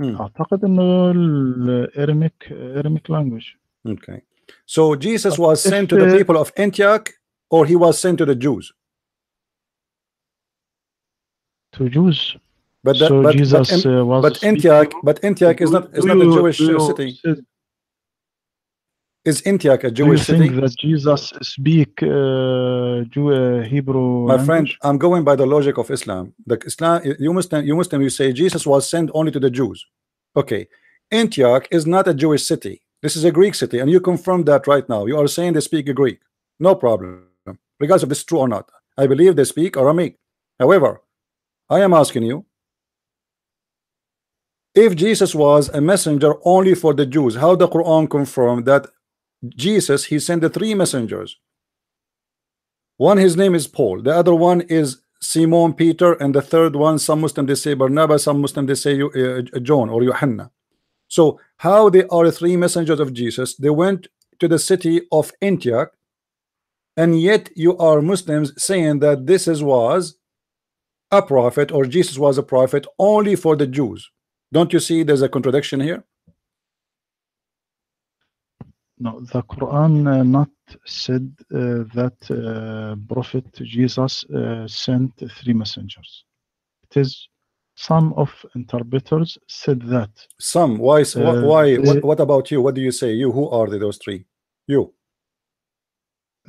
Hmm. أعتقد إنه الأراميك language. Okay, so Jesus But was sent if to the people of Antioch, or he was sent to the Jews? to Jews, But the, so Jesus was speaking Hebrew. but Antioch is not a Jewish Do you city. Is Antioch a do you Jewish think city? that Jesus speak Hebrew My friend, language? I'm going by the logic of Islam. The Islam, you say Jesus was sent only to the Jews. Okay, Antioch is not a Jewish city. This is a Greek city, and you confirm that right now. You are saying they speak Greek. No problem, regardless of this is true or not. I believe they speak Aramaic. However, I am asking you, if Jesus was a messenger only for the Jews, how the Quran confirmed that Jesus, he sent the three messengers? One, his name is Paul. The other one is Simon Peter, and the third one, some Muslim they say Barnabas, some Muslim they say John or Yohanna. So how they are three messengers of Jesus? They went to the city of Antioch, and yet you are Muslims saying that this was a prophet, or Jesus was a prophet only for the Jews. Don't you see there's a contradiction here? No, the Quran not said that Prophet Jesus sent three messengers. It is some of interpreters said that. Some. Why? Why? The, What about you? What do you say? You, who are those three? You.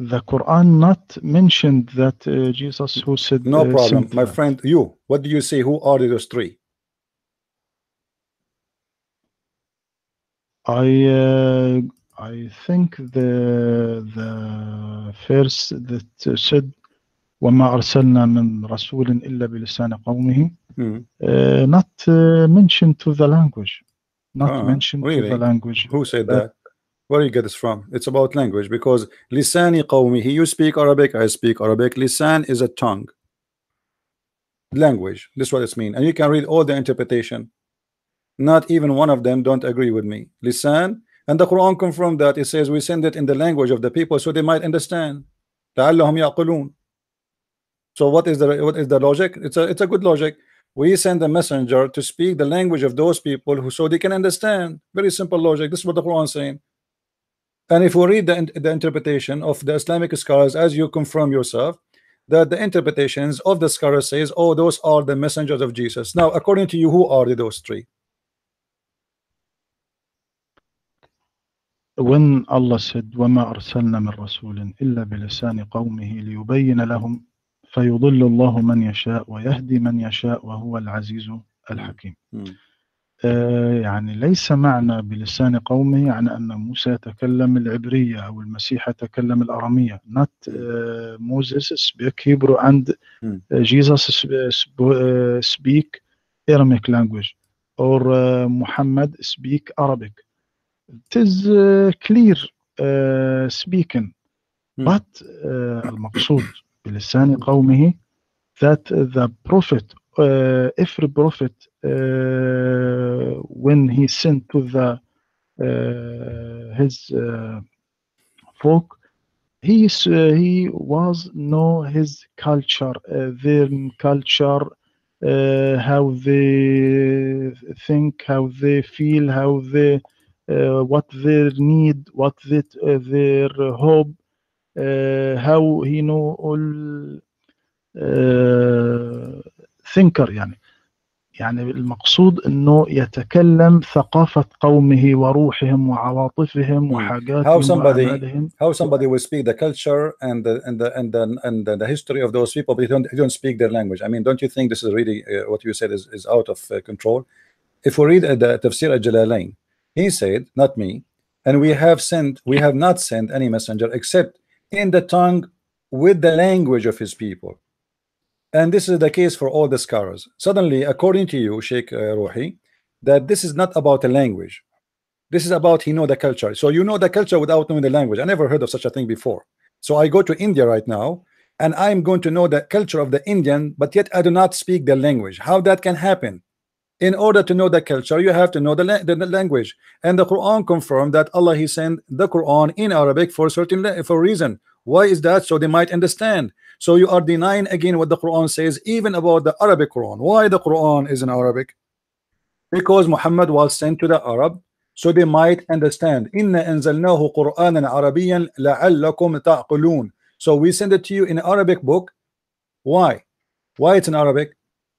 the Quran not mentioned that Jesus who said No problem, sent my that. friend. You. What do you say? Who are those three? I think the verse that said وما أرسلنا من رسول إلا بلسان قومه not mentioned to the language, not mentioned to the Really? language. Who said that? Where you get this from? It's about language, because lisani qawmihi, you speak Arabic, I speak Arabic. Lisan is a tongue, language. This is what it means, and you can read all the interpretation. Not even one of them don't agree with me. Lisan, and the Quran confirmed that. It says we send it in the language of the people so they might understand. لعلهم يعقلون. So what is the logic? It's a good logic. We send a messenger to speak the language of those people who, so they can understand. Very simple logic. This is what the Quran is saying. And if we read the interpretation of the Islamic scholars, as you confirm yourself, that the interpretations of the scholars says, oh, those are the messengers of Jesus. Now, according to you, who are those three? When Allah said وما أرسلنا من رسول إلا بلسان قومه ليبين لهم فيضل الله من يشاء ويهدي من يشاء وهو العزيز الحكيم. يعني ليس معنى بلسان قومه يعني أن موسى يتكلم العبرية أو المسيح يتكلم الأرامية. Not Moses speak Hebrew and Jesus speak Aramaic language, or Muhammad speak Arabic. It is clear speaking, but المقصود بلسان قومه that the prophet, every prophet, when he sent to the his folk, he was know his culture, their culture, how they think, how they feel, how they what their need, what their hope, how he know all thinker. يعني المقصود انه يتكلم ثقافة قومه وروحهم وعواطفهم وحاجاتهم وأعمالهم. How somebody will speak the culture and the history of those people, but they don't speak their language. I mean, don't you think this is really what you said is out of control? If we read the Tafsir al-Jalalain, he said, not me, and we have not sent any messenger except in the tongue with the language of his people. And this is the case for all the scholars. Suddenly, according to you, Sheikh Rohi, that this is not about a language. This is about he know the culture. So you know the culture without knowing the language. I never heard of such a thing before. So I go to India right now, and I'm going to know the culture of the Indian, but yet I do not speak the language. How that can happen? In order to know the culture, you have to know the language. And the Quran confirmed that Allah He sent the Quran in Arabic for a reason. Why is that? So they might understand. So you are denying again what the Quran says, even about the Arabic Quran. Why the Quran is in Arabic? Because Muhammad was sent to the Arab, so they might understand. Inna anzalnahu Qur'anan Arabiyyan la'allakum ta'qulun. So we send it to you in Arabic book. Why? Why it's in Arabic?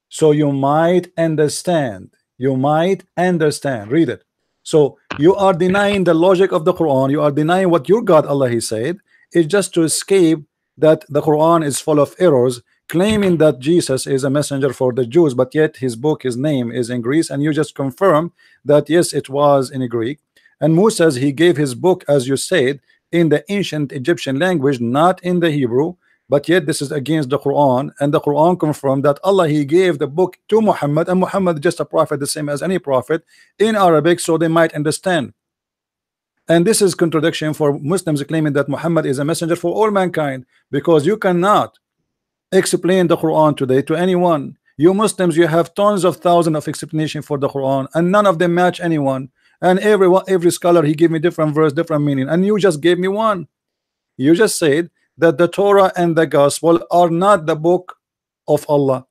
So you might understand. You might understand. Read it. So you are denying the logic of the Quran. You are denying what your God Allah He said. It's just to escape that the Quran is full of errors, claiming that Jesus is a messenger for the Jews, but yet his book, his name is in Greece, and you just confirm that yes, it was in Greek. And Moses, he gave his book, as you said, in the ancient Egyptian language, not in the Hebrew, but yet this is against the Quran, and the Quran confirmed that Allah He gave the book to Muhammad, and Muhammad is just a prophet, the same as any prophet, in Arabic, so they might understand. And this is contradiction for Muslims claiming that Muhammad is a messenger for all mankind, because you cannot explain the Quran today to anyone. You Muslims, you have tons of thousands of explanation for the Quran, and none of them match anyone. And every scholar, he gave me different verse, different meaning, and you just gave me one. You just said that the Torah and the Gospel are not the book of Allah.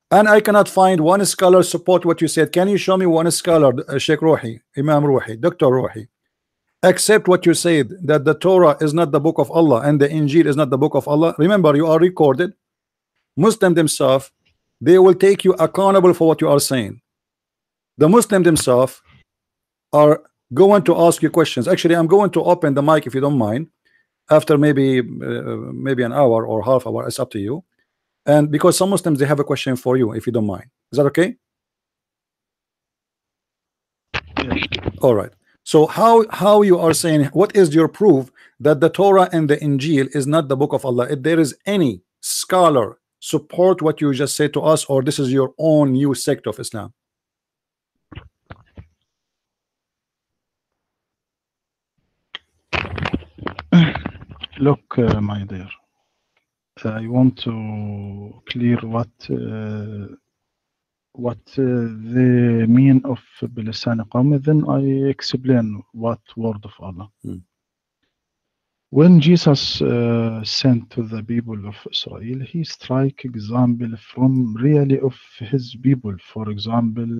And I cannot find one scholar support what you said. Can you show me one scholar, Sheikh Rohi, Imam Rohi, Dr. Rohi, accept what you said, that the Torah is not the book of Allah and the Injil is not the book of Allah? Remember, you are recorded. Muslim themselves, they will take you accountable for what you are saying. The Muslim themselves are going to ask you questions. Actually, I'm going to open the mic if you don't mind after maybe an hour or half hour. It's up to you. And because some Muslims, they have a question for you, if you don't mind. Is that okay? Yes. All right. So how you are saying, what is your proof that the Torah and the Injil is not the book of Allah? If there is any scholar support what you just said to us, or this is your own new sect of Islam? Look, my dear, I want to clear what the mean of بلسان قوم, then I explain what word of Allah. When Jesus sent to the people of Israel, he strike example from really of his people. For example,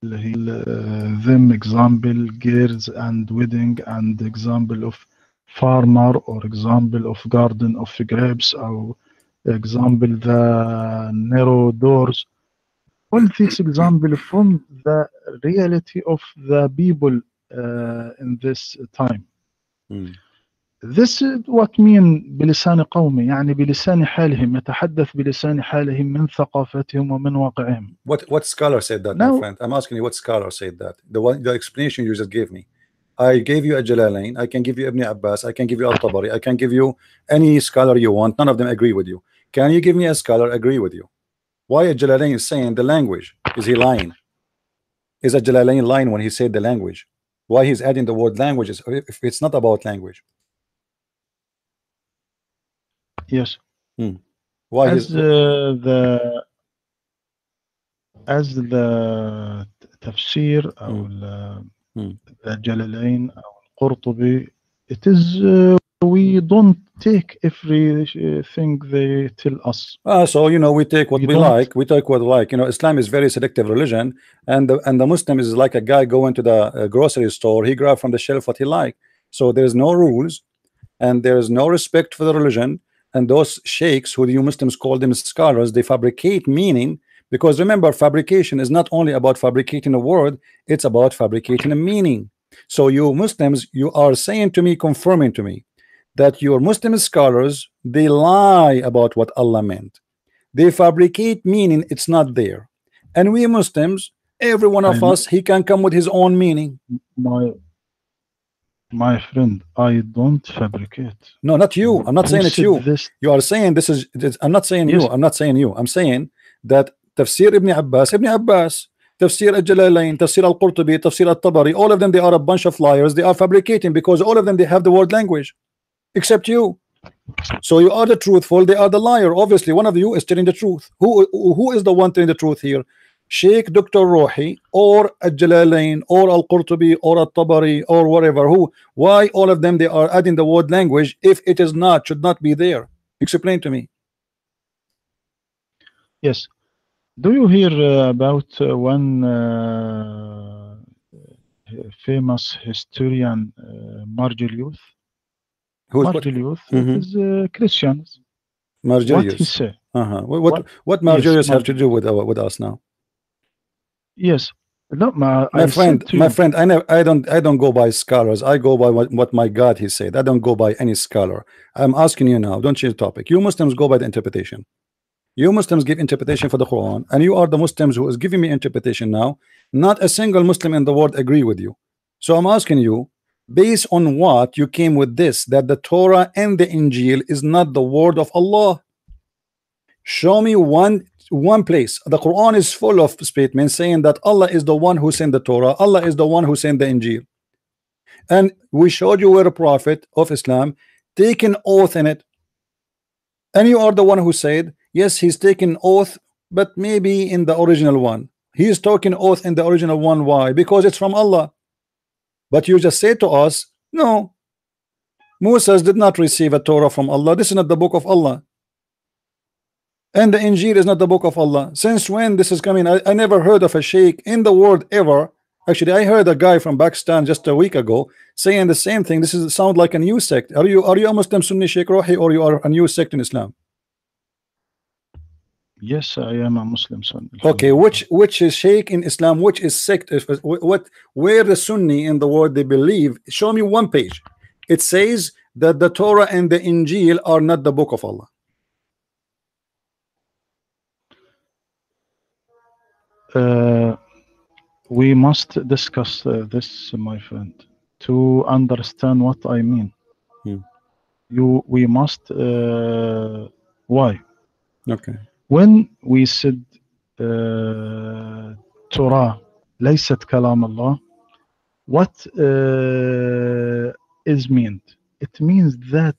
he them example girls and wedding, and example of farmer, or example of garden of grapes, or example the narrow doors. All these example from the reality of the people in this time. This is what mean بلسان قومي, يعني بلسان حالهم, يتحدث بلسان حالهم من ثقافتهم ومن واقعهم. What scholar said that, my friend? I'm asking you, what scholar said that? The explanation you just gave me. I gave you a Jalalain, I can give you Ibn Abbas, I can give you Al-Tabari, I can give you any scholar you want. None of them agree with you. Can you give me a scholar agree with you? Why a Jalalain is saying the language? Is he lying? Is a Jalalain lying when he said the language? Why he's adding the word languages if it's not about language? Yes. Why as the tafsir or the Jalalain or Qurtubi, it is we don't take everything they tell us. So you know, we take what we like. We take what we like. You know, Islam is very selective religion, and the Muslim is like a guy going to the grocery store. He grab from the shelf what he like. So there's no rules, and there's no respect for the religion. And those sheikhs, who you Muslims call them scholars, they fabricate meaning, because remember, fabrication is not only about fabricating a word, it's about fabricating a meaning. So you Muslims, you are saying to me, confirming to me, that your Muslim scholars, they lie about what Allah meant. They fabricate meaning, it's not there. And we Muslims, every one of us, he can come with his own meaning. My friend, I don't fabricate. No, not you. I'm not saying it's you. You are saying this is. I'm not saying you. I'm not saying you. I'm saying that Tafsir Ibn Abbas, Tafsir Al-Jalalain, Tafsir Al-Qurtubi, Tafsir Al-Tabari, all of them, they are a bunch of liars. They are fabricating, because all of them, they have the word language, except you. So you are the truthful, they are the liar. Obviously, one of you is telling the truth. Who is the one telling the truth here? Sheikh Dr. Rohi, or Al-Jalalain, or Al-Qurtubi, or Al-Tabari, or whatever. Why all of them, they are adding the word language if it is not, should not be there? Explain to me. Yes. Do you hear about one famous historian, Margilius? Margilius is Christians. Margilius. What he say? What Margilius have to do with us now? Yes. No, my friend, I don't go by scholars. I go by what my God he said. I don't go by any scholar. I'm asking you now, don't change the topic. You Muslims go by the interpretation. You Muslims give interpretation for the Quran, and you are the Muslims who is giving me interpretation now. Not a single Muslim in the world agree with you. So I'm asking you, based on what you came with this, that the Torah and the Injil is not the word of Allah. Show me one place. The Quran is full of statements saying that Allah is the one who sent the Torah, Allah is the one who sent the Injil. And we showed you where a prophet of Islam taken oath in it. And you are the one who said, yes, he's taken oath, but maybe in the original one. He's taking oath in the original one. Why? Because it's from Allah. But you just say to us, no, Moses did not receive a Torah from Allah. This is not the book of Allah. And the Injil is not the book of Allah. Since when this is coming? I never heard of a sheikh in the world ever. Actually, I heard a guy from Pakistan just a week ago saying the same thing. This is sound like a new sect. Are you a Muslim Sunni Sheikh Rohi, or you are a new sect in Islam? Yes, I am a Muslim Sunni. Okay, which is sheikh in Islam? Which is sect? Where the Sunni in the world they believe? Show me one page. It says that the Torah and the Injil are not the book of Allah. We must discuss this, my friend, to understand what I mean. We must. Why? Okay. When we said Torah ليست كلام الله, what is meant? It means that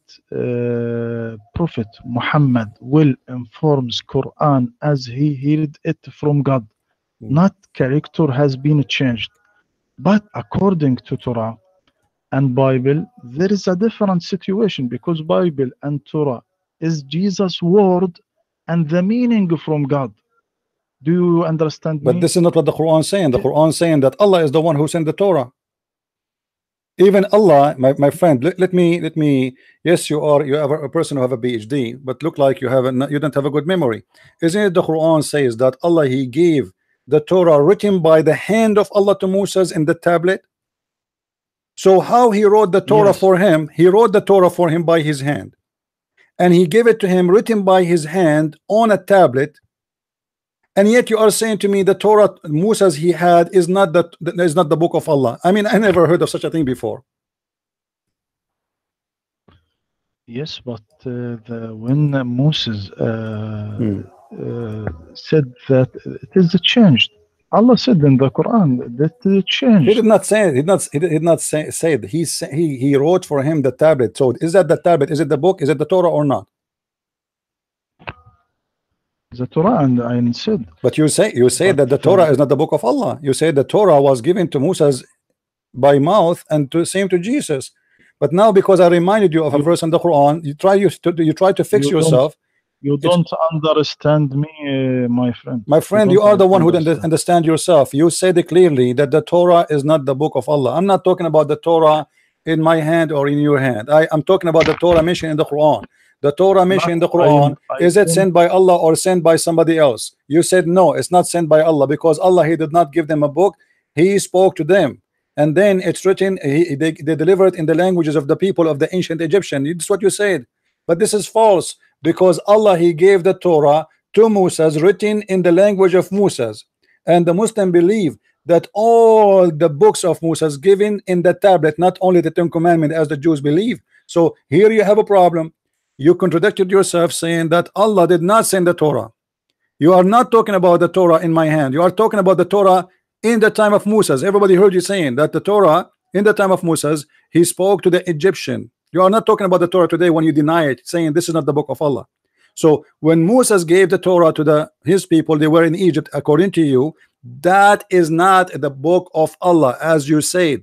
Prophet Muhammad will informs Quran as he heard it from God. Not character has been changed. But according to Torah and Bible, there is a different situation, because Bible and Torah is Jesus' word and the meaning from God. Do you understand me? But this is not what the Quran is saying. The Quran is saying that Allah is the one who sent the Torah. Even Allah, my friend, let me. Yes, you are a person who have a PhD, but look like you don't have a good memory. Isn't it the Quran says that Allah he gave the Torah written by the hand of Allah to Moses in the tablet? So how he wrote the Torah for him? He wrote the Torah for him by his hand, and he gave it to him written by his hand on a tablet. And yet you are saying to me the Torah Moses he had is not the book of Allah. I mean, I never heard of such a thing before. Yes, but when Moses said that it is changed, Allah said in the Quran that it changed. He did not say it. He did not say it. He wrote for him the tablet. So is that the tablet? Is it the book? Is it the Torah or not? The Torah, and I said. But you say that the Torah is not the book of Allah. You say the Torah was given to Moses by mouth and to same to Jesus. But now, because I reminded you of a verse in the Quran, you try to fix yourself. You don't understand me, my friend. My friend, you are the one who doesn't understand yourself. You said clearly that the Torah is not the book of Allah. I'm not talking about the Torah in my hand or in your hand. I'm talking about the Torah mentioned in the Quran. The Torah mentioned in the Quran, is it sent by Allah or sent by somebody else? You said no, it's not sent by Allah, because Allah he did not give them a book. He spoke to them, and then it's written. They delivered in the languages of the people of the ancient Egyptian. This is what you said, but this is false, because Allah he gave the Torah to Moses written in the language of Moses, and the Muslim believe that all the books of Moses given in the tablet, not only the Ten Commandments as the Jews believe. So here you have a problem. You contradicted yourself saying that Allah did not send the Torah. You are not talking about the Torah in my hand. You are talking about the Torah in the time of Moses. Everybody heard you saying that the Torah in the time of Moses he spoke to the Egyptian. You are not talking about the Torah today when you deny it, saying this is not the book of Allah. So when Moses gave the Torah to his people, they were in Egypt, according to you, that is not the book of Allah as you said.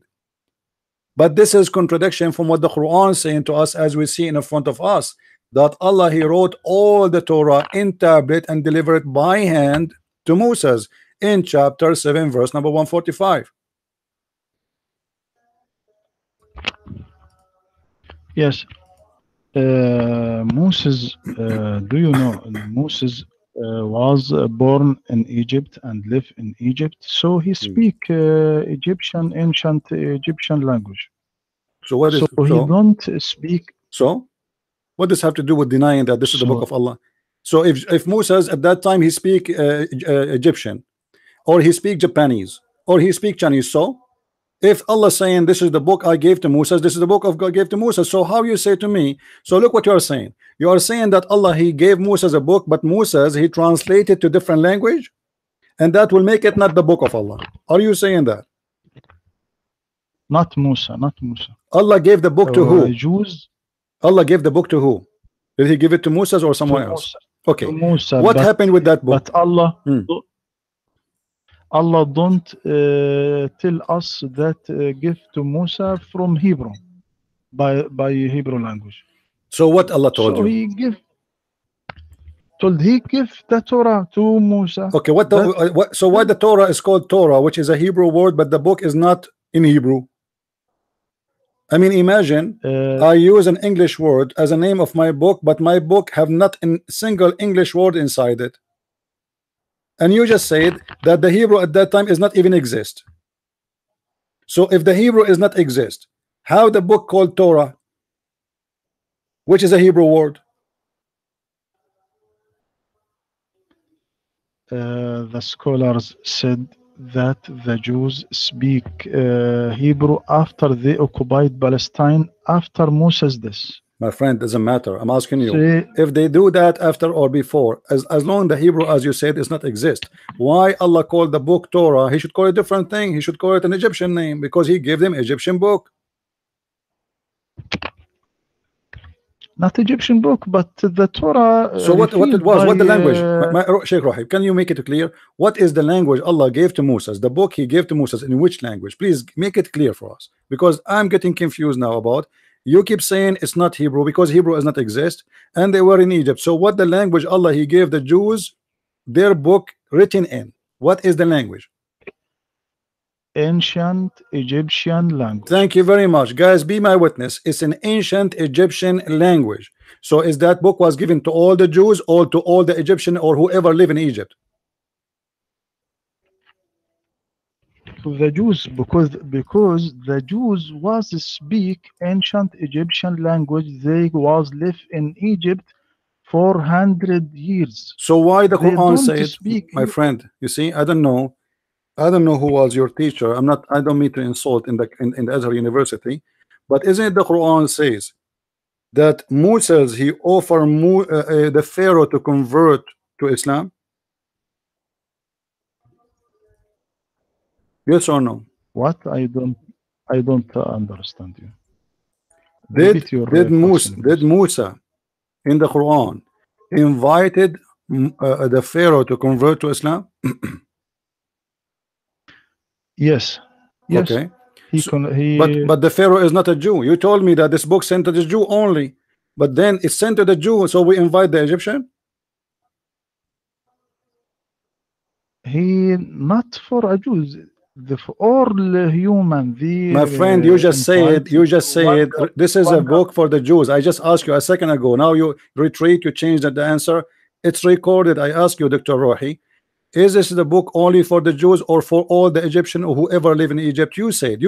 But this is contradiction from what the Quran is saying to us, as we see in front of us, that Allah he wrote all the Torah in tablet and delivered by hand to Moses in chapter 7 verse number 145. Yes. Moses, do you know Moses was born in Egypt and lived in Egypt, so he speak ancient Egyptian language. So what is so he don't speak. So what does have to do with denying that this is the book of Allah? So if Moses at that time he speak Egyptian, or he speak Japanese, or he speak Chinese, so if Allah saying this is the book I gave to Moses, this is the book of God gave to Moses, so how you say to me? So look what you are saying. You are saying that Allah he gave Moses a book, but Moses he translated to different language, and that will make it not the book of Allah. Are you saying that? Not Musa. Allah gave the book to who? Jews. Allah gave the book to who? Did he give it to Moses or someone else? Okay. Musa, what happened with that book? But Allah don't tell us that give to Musa from Hebrew. by Hebrew language. So what Allah told So you? he give the Torah to Musa. Okay, so why the Torah is called Torah, which is a Hebrew word, but the book is not in Hebrew? I mean, imagine I use an English word as a name of my book, but my book have not a single English word inside it. And you just said that the Hebrew at that time is not even exist. So if the Hebrew is not exist, how the book called Torah, which is a Hebrew word? The scholars said that the Jews speak Hebrew after they occupied Palestine after Moses' death. My friend, doesn't matter. I'm asking you, See, if they do that after or before, as long the Hebrew, as you said, does not exist, why Allah called the book Torah? He should call it a different thing. He should call it an Egyptian name, because he gave them Egyptian book. not Egyptian book, but the Torah So what it revealed was? by What the language? Sheikh Rohi, can you make it clear? What is the language Allah gave to Moses? The book he gave to Moses, in which language? Please make it clear for us, because I'm getting confused now about. You keep saying it's not Hebrew because Hebrew does not exist, and they were in Egypt. So what the language Allah he gave the Jews their book written in? What is the language? ancient Egyptian language. Thank you very much, guys. Be my witness. It's an ancient Egyptian language. So is that book was given to all the Jews or to all the Egyptian or whoever live in Egypt? To the Jews, because the Jews was speak ancient Egyptian language. They was live in Egypt for 100 years. So why the They Quran don't said, speak my friend, you see, I don't know who was your teacher. I don't mean to insult in the Azhar University, but isn't it the Quran says that Moses he offered the Pharaoh to convert to Islam? Yes or no? What? I don't understand you. Did Repeat your did Musa question, did please. Musa in the Quran invited the Pharaoh to convert to Islam? Yes, yes. Okay. He So, con he but the Pharaoh is not a Jew. You told me that this book sent to the Jew only, but then it's sent to the Jew, so we invite the Egyptian. he not for a Jews. The for all human. They My friend, you just invite said one God. this is a One God. book for the Jews. I just asked you a second ago. Now you retreat, you changed the answer. It's recorded. I asked you, Dr. Rohi, is this the book only for the Jews or for all the Egyptian or whoever live in Egypt? You said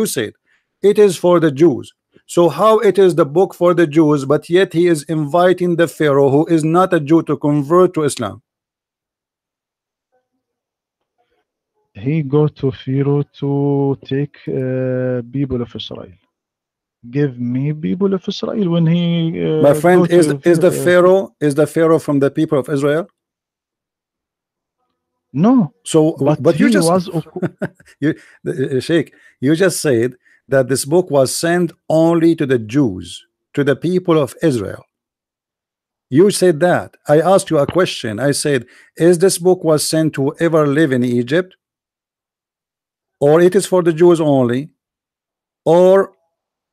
it is for the Jews. So how it is the book for the Jews, but yet he is inviting the Pharaoh who is not a Jew to convert to Islam? He go to Pharaoh to take people of Israel. Give me people of Israel. When he My friend, go to is the Pharaoh from the people of Israel? no, So, but but you he just was you, Sheikh, you just said that this book was sent only to the Jews, to the people of Israel. You said that. I asked you a question. I said, is this book was sent to whoever live in Egypt, or it is for the Jews only, or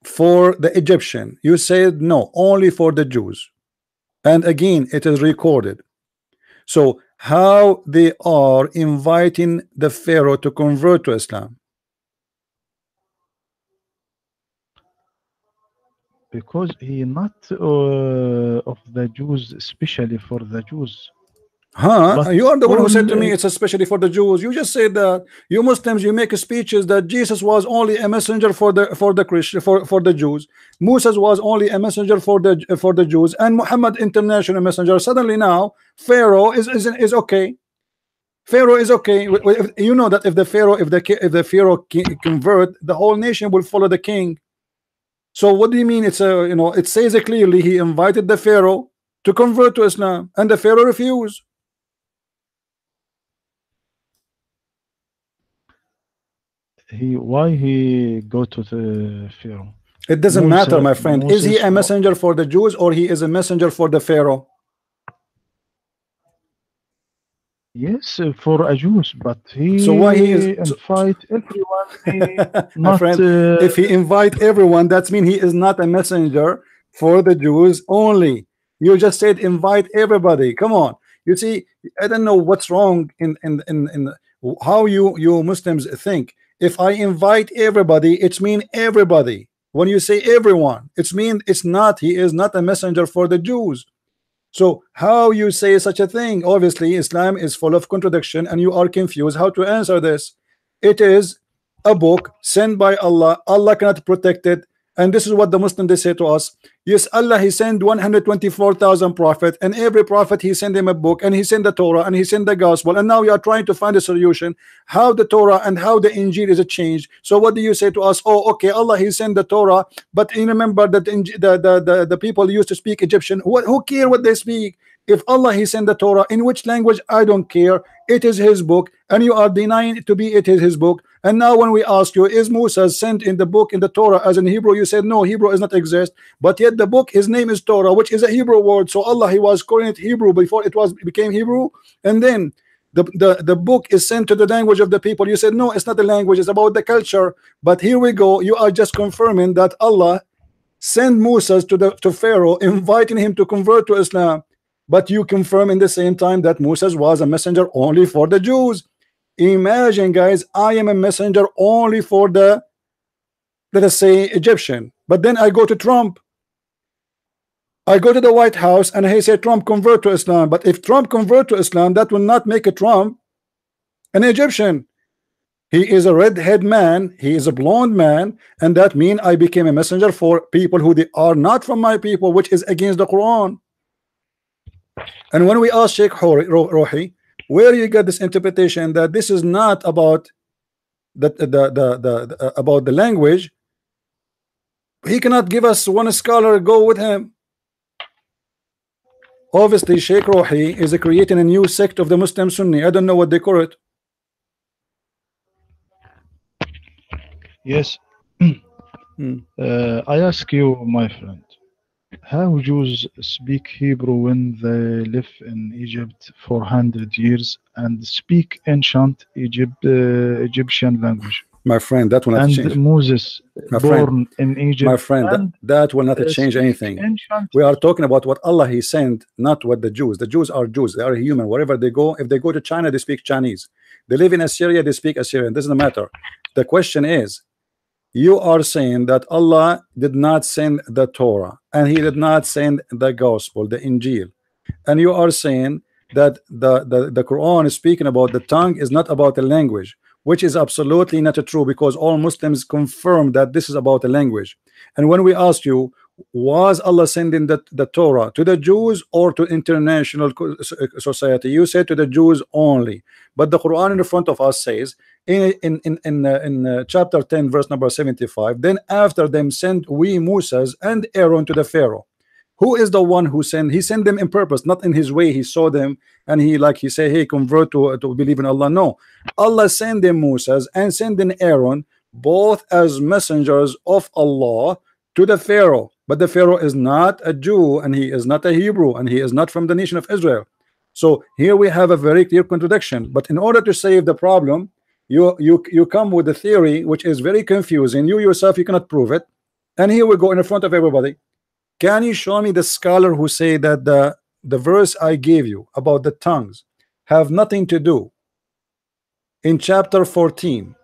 for the Egyptian? You said no, only for the Jews. And again, it is recorded. So how they are inviting the Pharaoh to convert to Islam? because he not of the Jews, especially for the Jews, Huh? but You are the one who all said to me it's especially for the Jews. You just said that you Muslims you make speeches that Jesus was only a messenger for the Christian for the Jews. Moses was only a messenger for the Jews, and Muhammad international messenger. Suddenly now Pharaoh is okay. Pharaoh is okay. You know that if the Pharaoh convert, the whole nation will follow the king. So what do you mean? It's a it says it clearly. He invited the Pharaoh to convert to Islam, and the Pharaoh refused. why he go to the Pharaoh? It doesn't matter, my friend. Is he Moses a messenger for the Jews or he is a messenger for the Pharaoh? Yes, for a Jews, but So why he is he invite everyone. He my not. friend, if he invite everyone, that means he is not a messenger for the Jews only. You just said invite everybody. Come on. You see, I don't know what's wrong in how you Muslims think. If I invite everybody, it's mean everybody. When you say everyone, it's mean it's not. He is not a messenger for the Jews. So how you say such a thing? Obviously, Islam is full of contradiction, and you are confused how to answer this. It is a book sent by Allah. Allah cannot protect it. And this is what the Muslim they say to us. Yes, Allah he sent 124,000 prophets, and every prophet he sent him a book, and he sent the Torah, and he sent the gospel, and now we are trying to find a solution how the Torah and how the Injil is changed. So what do you say to us? Oh, okay, Allah he sent the Torah, but you remember that the people used to speak Egyptian. Who care what they speak? If Allah he sent the Torah in which language, I don't care. It is his book, and you are denying it to be it is his book. And now when we ask you, is Musa sent in the book in the Torah as in Hebrew, you said no, Hebrew does not exist. But yet the book, his name is Torah, which is a Hebrew word. So Allah he was calling it Hebrew before it was became Hebrew. And then the book is sent to the language of the people. You said no, it's not the language, it's about the culture. But here we go, you are just confirming that Allah sent Musa to Pharaoh, inviting him to convert to Islam. But you confirm in the same time that Moses was a messenger only for the Jews. Imagine, guys, I am a messenger only for the, let us say, Egyptian. But then I go to Trump. I go to the White House and he said Trump convert to Islam. But if Trump convert to Islam, that will not make a Trump an Egyptian. He is a redhead man, he is a blonde man, and that means I became a messenger for people who they are not from my people, which is against the Quran. And when we ask Sheikh Rohi, where you get this interpretation that this is not about about the language, he cannot give us one scholar go with him. Obviously, Sheikh Rohi is creating a new sect of the Muslim Sunni. I don't know what they call it. Yes. I ask you, my friend, how Jews speak Hebrew when they live in Egypt for 100 years and speak ancient Egyptian language? My friend, that will not And change. Moses, My born friend, in Egypt, my friend, that will not change anything. We are talking about what Allah he sent, not what the Jews. The Jews are Jews. They are human. Wherever they go, if they go to China, they speak Chinese. They live in Assyria, they speak Assyrian. Doesn't matter. The question is, you are saying that Allah did not send the Torah and he did not send the gospel, the Injil, and you are saying that the Quran is speaking about the tongue is not about the language, which is absolutely not true, because all Muslims confirm that this is about the language. And when we ask you, was Allah sending the Torah to the Jews or to international society, you said to the Jews only. But the Quran in front of us says in chapter 10 verse number 75, then after them sent we Moses and Aaron to the Pharaoh. Who is the one who sent? He sent them in purpose, not in his way. He saw them and he, like he say, hey, convert to believe in Allah. No, Allah sent them Moses and sent them Aaron, both as messengers of Allah to the Pharaoh. But the Pharaoh is not a Jew, and he is not a Hebrew, and he is not from the nation of Israel. So here we have a very clear contradiction. But in order to save the problem, you come with a theory which is very confusing. You yourself, you cannot prove it. And here we go in front of everybody. Can you show me the scholar who say that the verse I gave you about the tongues have nothing to do in chapter 14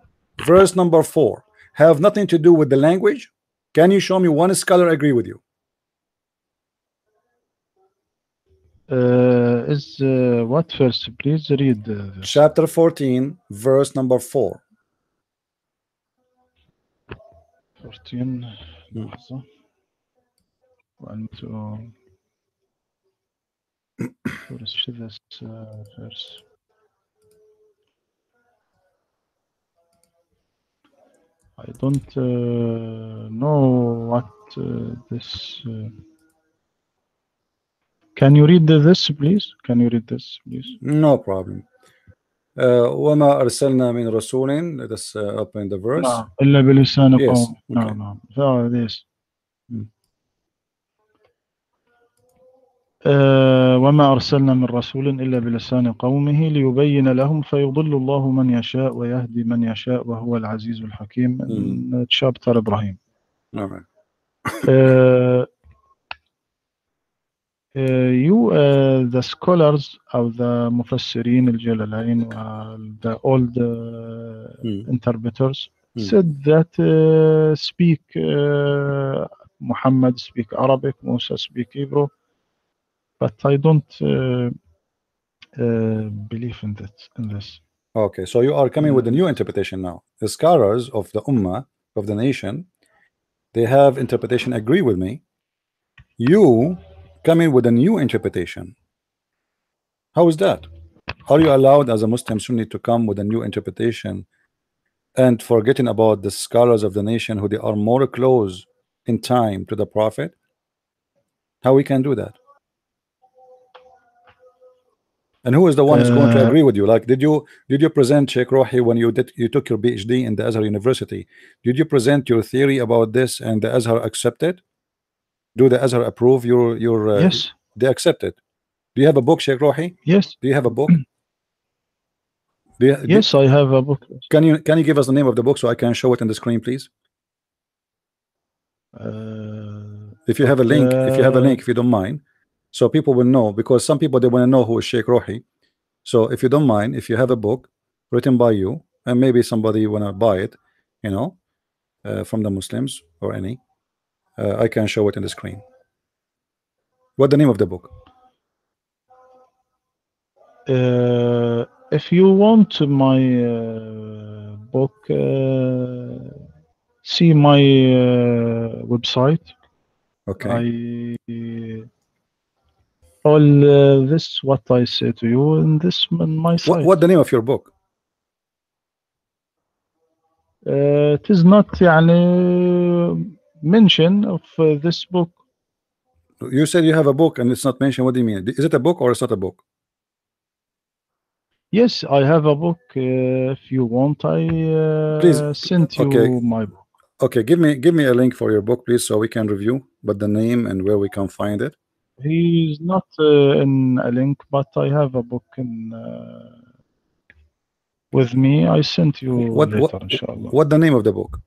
verse number 4 have nothing to do with the language? Can you show me one scholar agree with you? What first? Please read chapter 14 verse number 4. 14 لحظة. this verse. I don't know what this. Can you read this, please? Can you read this, please? No problem. وما أرسلنا من رسول. Let us open the verse. نعم إلا بلسان Yes. قوم. Okay. نعم. So this. وما أرسلنا من رسول إلا بلسان قومه ليبين لهم فيضل الله من يشاء ويهدي من يشاء وهو العزيز الحكيم in chapter إبراهيم. All right. The scholars of the مفسرين الجلالين the old interpreters said that speak Muhammad speak Arabic, Musa speak Hebrew, but I don't believe in this. Okay, so you are coming with a new interpretation now. The scholars of the Ummah, of the nation, they have interpretation agree with me. You coming with a new interpretation. How is that? Are you allowed as a Muslim Sunni to come with a new interpretation and forgetting about the scholars of the nation who they are more close in time to the Prophet? How we can do that? And who is the one who's going to agree with you? Like, did you present Sheikh Rohi when you took your PhD in the Azhar University? Did you present your theory about this and the Azhar accept it? Do the Azhar approve your Yes, they accept it? Do you have a book, Sheikh Rohi? yes, Do you have a book? yes, I have a book. Can you give us the name of the book so I can show it on the screen, please? If you have a link, if you don't mind, so people will know, because some people they want to know who is Sheikh Rohi. So if you don't mind, if you have a book written by you and maybe somebody want to buy it, you know, from the Muslims or any, I can show it in the screen. What the name of the book? If you want my book, see my website. Okay. All this what I say to you in this on my site. What the name of your book? It is not يعني mention of this book. You said you have a book and it's not mentioned. What do you mean? Is it a book or it's not a book? Yes, I have a book. If you want, I please sent you my book. Okay, give me a link for your book, please, so we can review, but the name and where we can find it. He's not in a link, but I have a book in with me. I sent you later, inshallah. What the name of the book?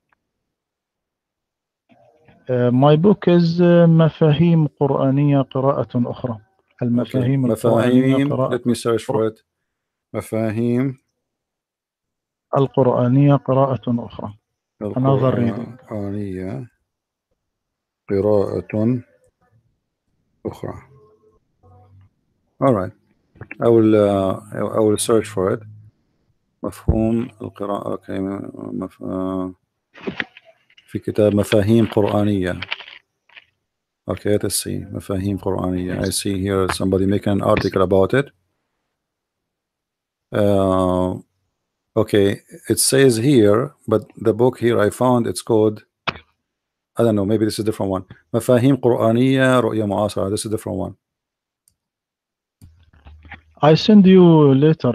My book is مفاهيم قرآنية قراءة أخرى. المفاهيم القرآنية قراءة. Let me search for it. مفاهيم القرآنية قراءة أخرى. Another reading. القرآنية قراءة أخرى. All right. I will search for it. مفهوم القراءة. Okay. في كتاب مفاهيم قرآنية. Okay, let's see. مفاهيم قرآنية. I see here somebody making an article about it. Okay, it says here, but the book here I found, it's called, I don't know, maybe this is a different one. مفاهيم قرآنية رؤية معاصرة. This is a different one. I send you later.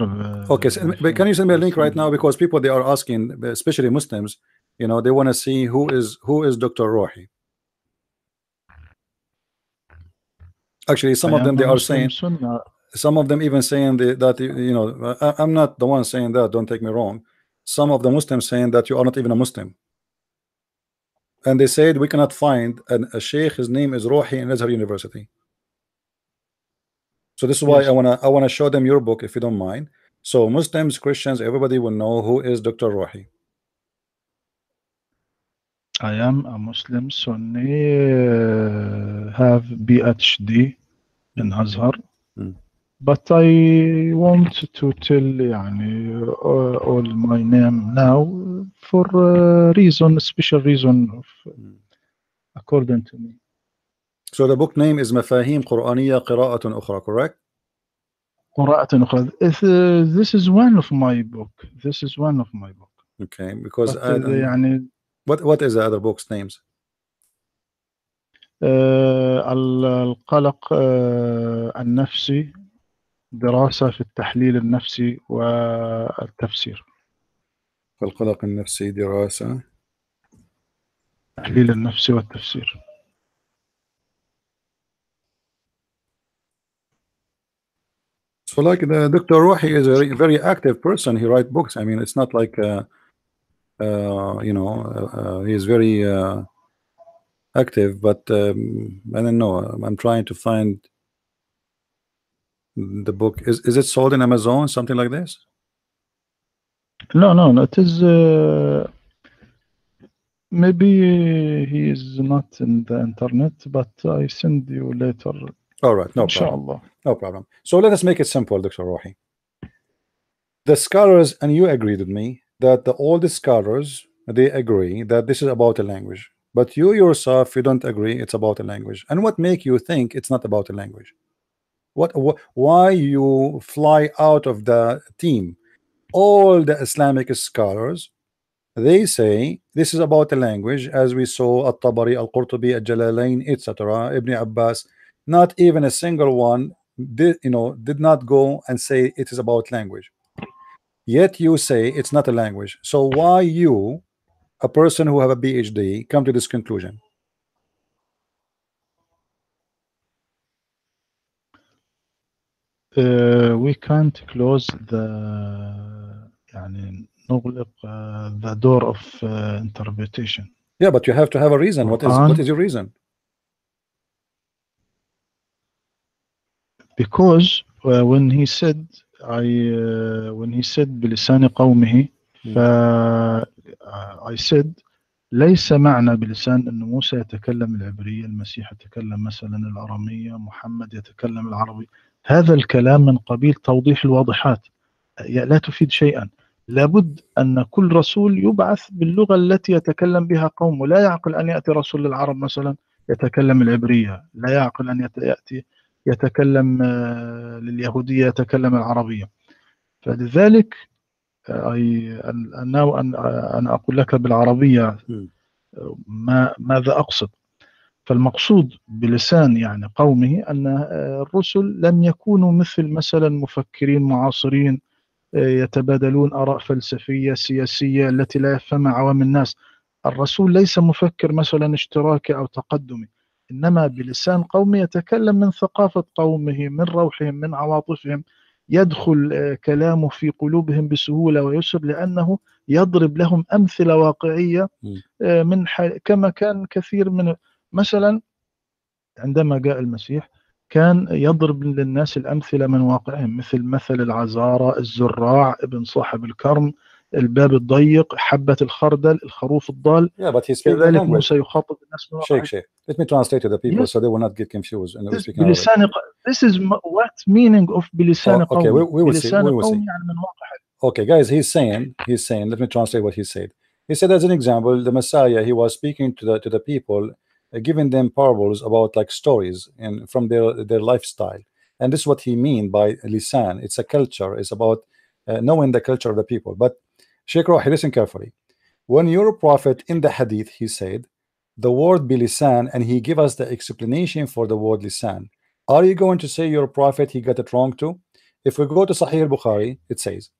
Okay, so, but can you send me a link right now, because people they are asking, especially Muslims, you know, they want to see who is Dr. Rohi. Actually, some of them they are saying, some of them even saying that you know, I'm not the one saying that, don't take me wrong. Some of the Muslims saying that you are not even a Muslim, and they said we cannot find a sheikh, his name is Rohi in Azhar University. So this is why I wanna show them your book, if you don't mind. So Muslims, Christians, everybody will know who is Dr. Rohi. I am a Muslim Sunni, have PhD in Azhar, but I want to tell all my name now for a reason, special reason of according to me. So the book name is مفاهيم قرآنية قراءة أخرى, correct? قراءة أخرى. This is one of my book. This is one of my book. Okay, because what is the other book's names? القلق النفسي، دراسة في التحليل النفسي والتفسير. القلق النفسي، دراسة التحليل النفسي والتفسير. So like the Dr. Rohi is a very active person. He write books. I mean, it's not like he is very active, but I don't know. I'm trying to find the book. Is it sold in Amazon, something like this? No, no, no. It is maybe he is not in the internet, but I send you later. All right, no problem. Inshallah. No problem. So let us make it simple, Dr. Rohi. The scholars, and you agreed with me, that all the scholars, they agree that this is about a language. But you yourself, you don't agree it's about a language. And what make you think it's not about a language? Why you fly out of the team? All the Islamic scholars, they say this is about a language, as we saw At-Tabari, Al-Qurtubi, Al-Jalalain, etc., Ibn Abbas. Not even a single one did not go and say it is about language. Yet you say it's not a language. So why you, a person who have a PhD, come to this conclusion? We can't close يعني نغلق the door of interpretation. Yeah, but you have to have a reason. What is your reason? Because when he said بلسان قومه I said ليس معنى بلسان أن موسى يتكلم العبرية، المسيح يتكلم مثلا الأرامية، محمد يتكلم العربي. هذا الكلام من قبيل توضيح الواضحات، لا تفيد شيئا. لابد أن كل رسول يبعث باللغة التي يتكلم بها قومه. لا يعقل أن يأتي رسول للعرب مثلا يتكلم العبرية، لا يعقل أن يأتي يتكلم لليهودية يتكلم العربية. فلذلك أنا أقول لك بالعربية ماذا أقصد. فالمقصود بلسان يعني قومه أن الرسل لم يكونوا مثلا مفكرين معاصرين يتبادلون آراء فلسفية سياسية التي لا يفهمها عوام الناس. الرسول ليس مفكر مثلا اشتراكي أو تقدمي، إنما بلسان قومه يتكلم من ثقافة قومه، من روحهم، من عواطفهم، يدخل كلامه في قلوبهم بسهولة ويسر، لأنه يضرب لهم أمثلة واقعية كما كان كثير من مثلا عندما جاء المسيح كان يضرب للناس الأمثلة من واقعهم، مثل العذارى، الزراع، ابن صاحب الكرم، الباب الضيق، حبة الخردل، الخروف الضال. Yeah, but he's speaking كذلك language. موسى يخاطب الناس من واقعهم. Sheikh, let me translate to the people so they will not get confused. And we're speaking Arabic. This is what meaning of بلسان قومي. Okay, we will see. We will see. يعني من واقعهم. Okay, guys, he's saying. Let me translate what he said. He said, as an example, the Messiah, he was speaking to the people, giving them parables about like stories and from their lifestyle. And this is what he mean by lisan. It's a culture. It's about knowing the culture of the people. But Sheikh Rohi, listen carefully. When your prophet in the hadith, he said the word bilisan, and he give us the explanation for the word lisan. Are you going to say your prophet he got it wrong too? If we go to Sahih al-Bukhari, it says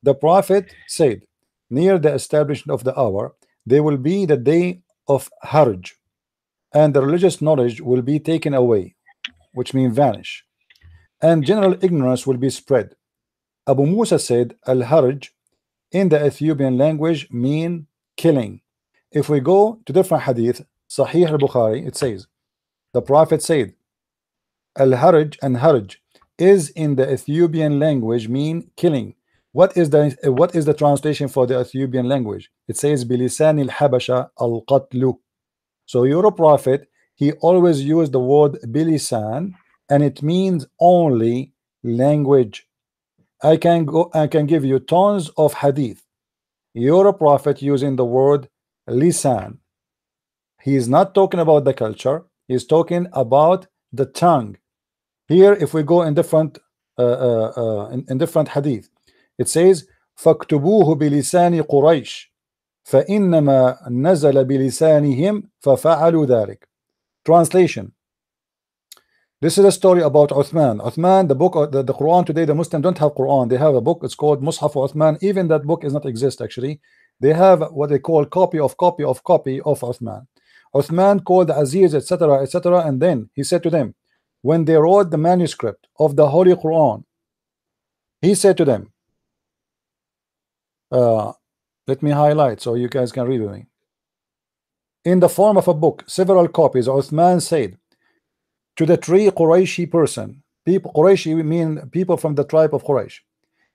the prophet said, near the establishment of the hour, there will be the day of harj, and the religious knowledge will be taken away, which means vanish, and general ignorance will be spread. Abu Musa said, al-harj in the Ethiopian language mean killing. If we go to different hadith, Sahih al-Bukhari, it says, the prophet said, al-harj and harj is in the Ethiopian language mean killing. What is the translation for the Ethiopian language? It says bilisan al-habasha al-qatlu. So your prophet, he always used the word bilisan, and it means only language. I can give you tons of hadith. Your prophet using the word lisan. He is not talking about the culture. He's talking about the tongue. Here, if we go in different in different hadith, it says فَاكْتُبُوهُ بِلِسَانِ قُرَيْشٍ فَإِنَّمَا نَزَلَ بِلِسَانِهِمْ فَفَعَلُوا ذَلك. Translation: this is a story about Uthman. Uthman, the book, the Quran today, the Muslims don't have Quran. They have a book. It's called Mushaf Uthman. Even that book does not exist actually. They have what they call copy of Uthman. Uthman called Aziz, etc., and then he said to them, when they wrote the manuscript of the Holy Quran, He said to them, uh, let me highlight so you guys can read with me. In the form of a book, several copies, Uthman said to the three Qurayshi person, people Qurayshi mean people from the tribe of Quraysh,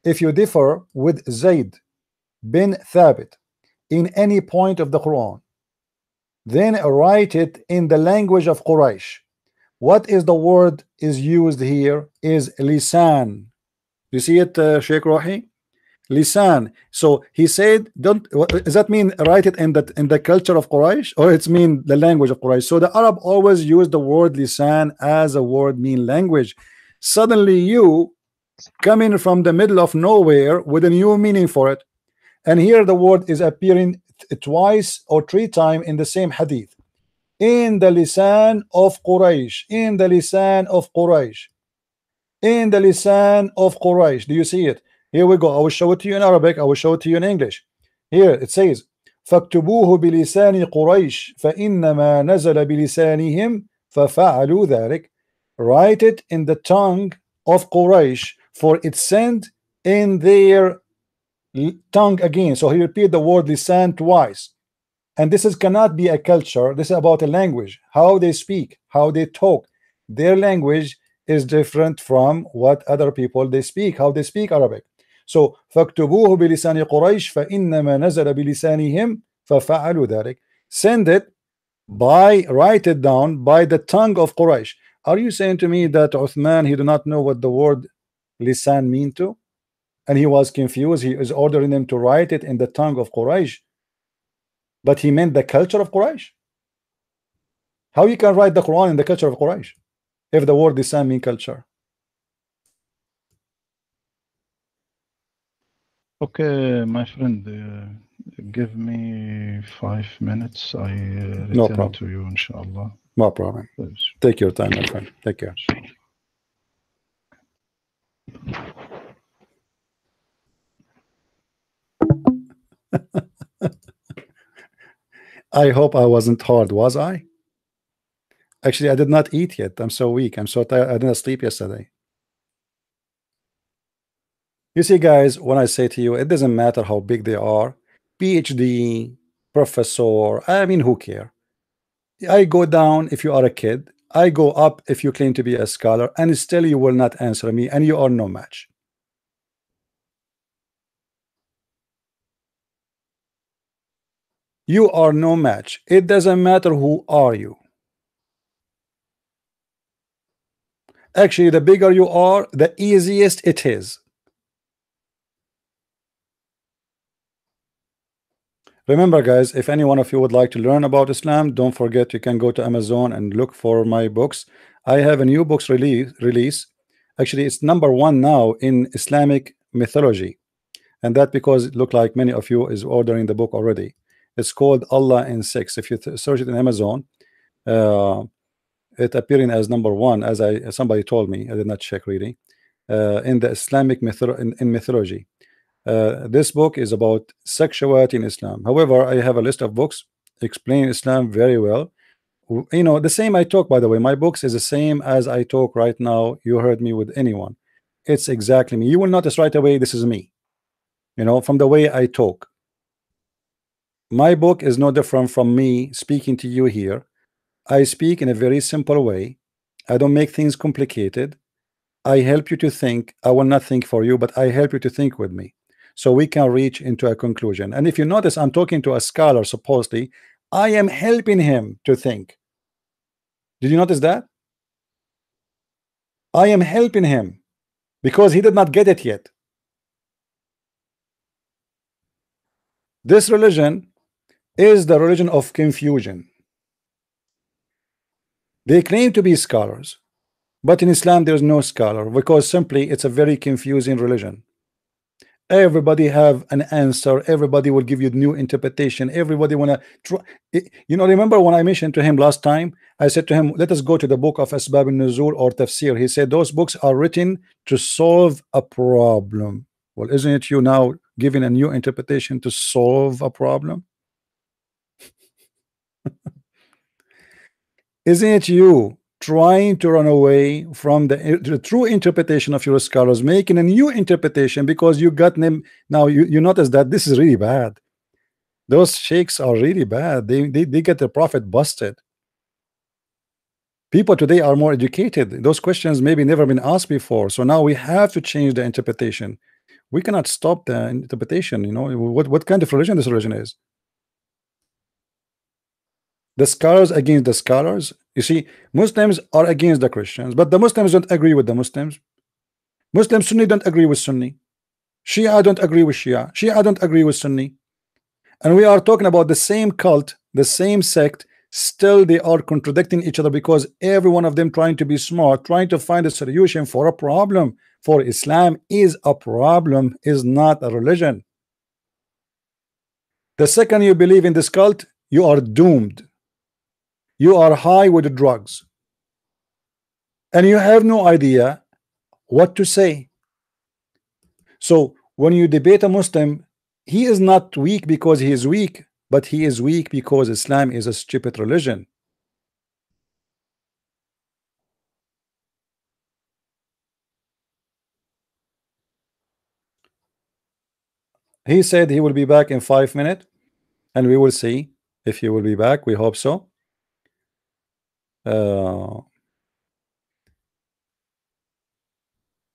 if you differ with Zayd bin Thabit in any point of the Quran, then write it in the language of Quraysh. What is the word is used here is lisan. You see it, Sheikh Rohi? Lisan. So he said, don't. What, does that mean write it in the culture of Quraysh, or it's mean the language of Quraysh? So the Arab always use the word lisan as a word mean language. Suddenly you coming from the middle of nowhere with a new meaning for it, and here the word is appearing twice or three times in the same hadith. In the lisan of Quraysh, in the lisan of Quraysh, in the lisan of Quraysh. Do you see it? Here we go. I will show it to you in Arabic. I will show it to you in English. Here it says, فَاكْتُبُوهُ بِلِسَانِ قُرَيْشٍ فَإِنَّمَا نَزَلَ بِلِسَانِهِمْ فَفَعَلُوا ذَلِكَ. Write it in the tongue of Quraysh, for it sent in their tongue again. So he repeat the word lisan twice. And this is cannot be a culture. This is about a language, how they speak, how they talk. Their language is different from what other people they speak, how they speak Arabic. So فَاكْتُبُوهُ بِلِسَانِ قُرَيْشٍ فَإِنَّمَا نَزَلَ بِلِسَانِهِمْ فَفَعَلُوا ذَلِكَ. Send it write it down by the tongue of Quraysh. Are you saying to me that Uthman, he do not know what the word lisan mean to? And he was confused. He is ordering them to write it in the tongue of Quraysh, but he meant the culture of Quraysh. How you can write the Quran in the culture of Quraysh if the word lisan mean culture? Okay, my friend, give me 5 minutes. I No return problem. to you, inshallah. No problem. Yes. Take your time, my friend. Take care. I hope I wasn't hard, was I? Actually, I did not eat yet. I'm so weak. I'm so tired. I didn't sleep yesterday. You see, guys, when I say to you, it doesn't matter how big they are, PhD, professor, I mean, who care? I go down if you are a kid. I go up if you claim to be a scholar, and still you will not answer me, and you are no match. You are no match. It doesn't matter who are you. Actually, the bigger you are, the easiest it is. Remember, guys, if any one of you would like to learn about Islam, don't forget you can go to Amazon and look for my books. I have a new books release. Actually, it's #1 now in Islamic mythology, and that because it looked like many of you is ordering the book already. It's called Allah in 6. If you search it in Amazon, it appearing as #1, as somebody told me. I did not check really. In the Islamic in mythology. This book is about sexuality in Islam. However, I have a list of books explain Islam very well. You know, the same I talk, by the way, my books is the same as I talk right now. You heard me with anyone. It's exactly me. You will notice right away this is me, you know, from the way I talk. My book is no different from me speaking to you here. I speak in a very simple way. I don't make things complicated. I help you to think. I will not think for you, but I help you to think with me, so we can reach into a conclusion. And if you notice, I'm talking to a scholar, supposedly I am helping him to think. Did you notice that? I am helping him because he did not get it yet. This religion is the religion of confusion. They claim to be scholars, but in Islam there's no scholar, because simply it's a very confusing religion. Everybody have an answer. Everybody will give you new interpretation. Everybody wanna try. You know, remember when I mentioned to him last time, I said to him, let us go to the book of Asbab al-Nuzul or Tafsir. He said those books are written to solve a problem. Well, isn't it you now giving a new interpretation to solve a problem? Isn't it you trying to run away from the true interpretation of your scholars, making a new interpretation because you got them. Now you notice that this is really bad. Those sheikhs are really bad. They get the prophet busted. People today are more educated. Those questions maybe never been asked before. So now we have to change the interpretation. We cannot stop the interpretation. You know what kind of religion this religion is? The scholars against the scholars. You see, Muslims are against the Christians, but the Muslims don't agree with the Muslims. Sunni don't agree with Sunni. Shia don't agree with Shia. Shia don't agree with Sunni. And we are talking about the same cult, the same sect. Still they are contradicting each other because every one of them trying to be smart, trying to find a solution for a problem. For Islam is a problem, is not a religion. The second you believe in this cult, you are doomed. You are high with drugs and you have no idea what to say. So when you debate a Muslim, he is not weak because he is weak, but he is weak because Islam is a stupid religion. He said he will be back in 5 minutes, and we will see if he will be back. We hope so.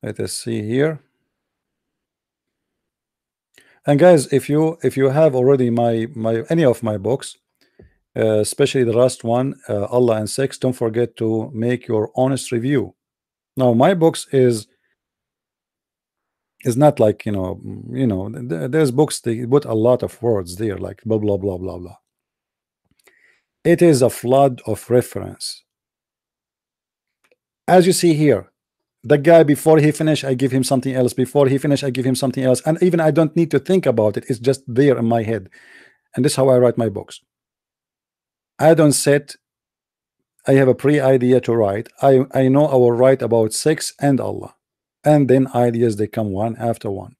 Let us see here. And guys, if you have already my any of my books, especially the last one, Allah and Sex, don't forget to make your honest review. Now my books is not like there's books they put a lot of words there like blah blah blah blah blah. It is a flood of reference. As you see here, the guy, before he finish I give him something else, before he finish I give him something else, and even I don't need to think about it. It's just there in my head. And this is how I write my books. I don't sit, I have a pre-idea to write. I know I will write about sex and Allah, and then ideas they come one after one.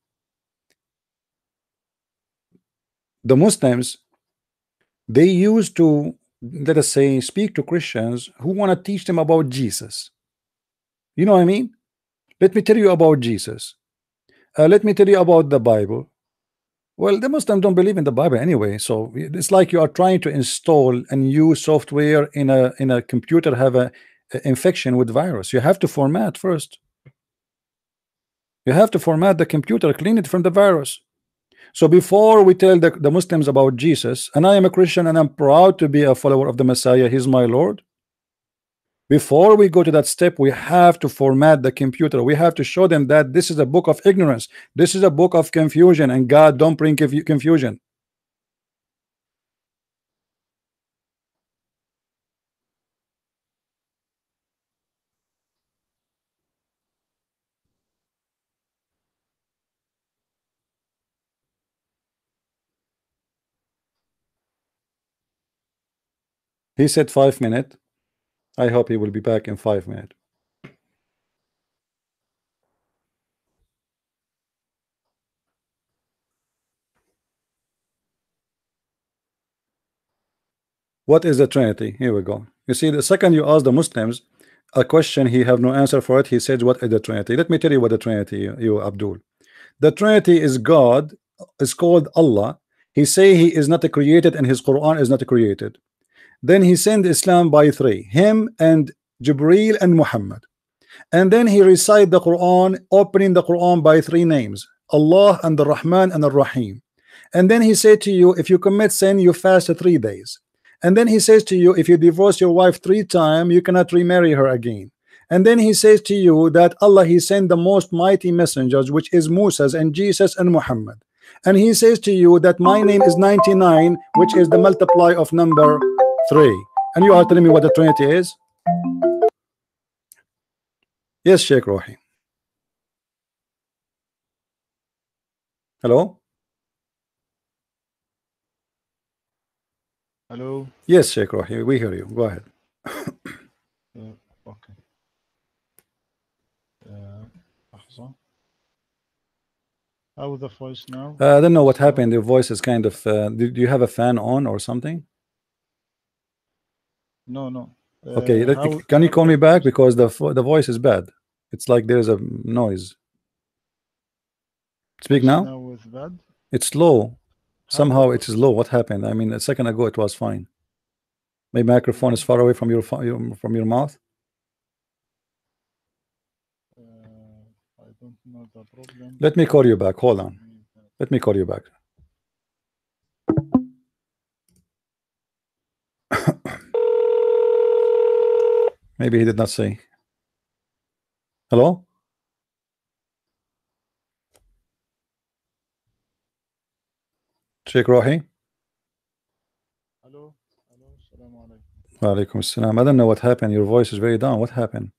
The Muslims, they used to, let us say, speak to Christians who want to teach them about Jesus. You know what I mean? Let me tell you about Jesus. Let me tell you about the Bible. Well, the Muslims don't believe in the Bible anyway, so it's like you are trying to install a new software in a computer, have a infection with virus. You have to format first. You have to format the computer, clean it from the virus. So before we tell the Muslims about Jesus, and I am a Christian and I'm proud to be a follower of the Messiah, he's my Lord. Before we go to that step, we have to format the computer. We have to show them that this is a book of ignorance. This is a book of confusion, and God don't bring confusion. He said 5 minutes. I hope he will be back in 5 minutes. What is the Trinity? Here we go. You see, the second you ask the Muslims a question, he have no answer for it. He says, what is the Trinity? Let me tell you what the Trinity, you Abdul. The Trinity is God, is called Allah. He say he is not created, and his Quran is not created. Then he sent Islam by 3, him and Jibreel and Muhammad. And then he recite the Quran, opening the Quran by 3 names, Allah and the Rahman and the Rahim. And then he said to you, if you commit sin, you fast 3 days. And then he says to you, if you divorce your wife 3 times, you cannot remarry her again. And then he says to you that Allah, he sent the most mighty messengers, which is Moses and Jesus and Muhammad. And he says to you that my name is 99, which is the multiply of number 3. And you are telling me what the Trinity is? Yes, Sheikh Rohi. Hello? Hello. Yes, Sheikh Rohi, we hear you. Go ahead. Okay. لحظة. How the voice now? I don't know what happened. Your voice is kind of. Do you have a fan on or something? No. Okay, How can you call me the back voice? because the voice is bad. It's like there's a noise. Speak It's now. now is bad. It's low. How the Somehow it is voice? low. What happened? I mean, a second ago it was fine. My microphone is No. far away from from your mouth. I don't know the problem. Let me call you back. Hold Give on. me that. Let me call you back. Maybe he did not say. Hello? Sheikh Rohi? Hello. Hello. Assalamu alaikum. Walaikum salam. I don't know what happened. Your voice is very down. What happened?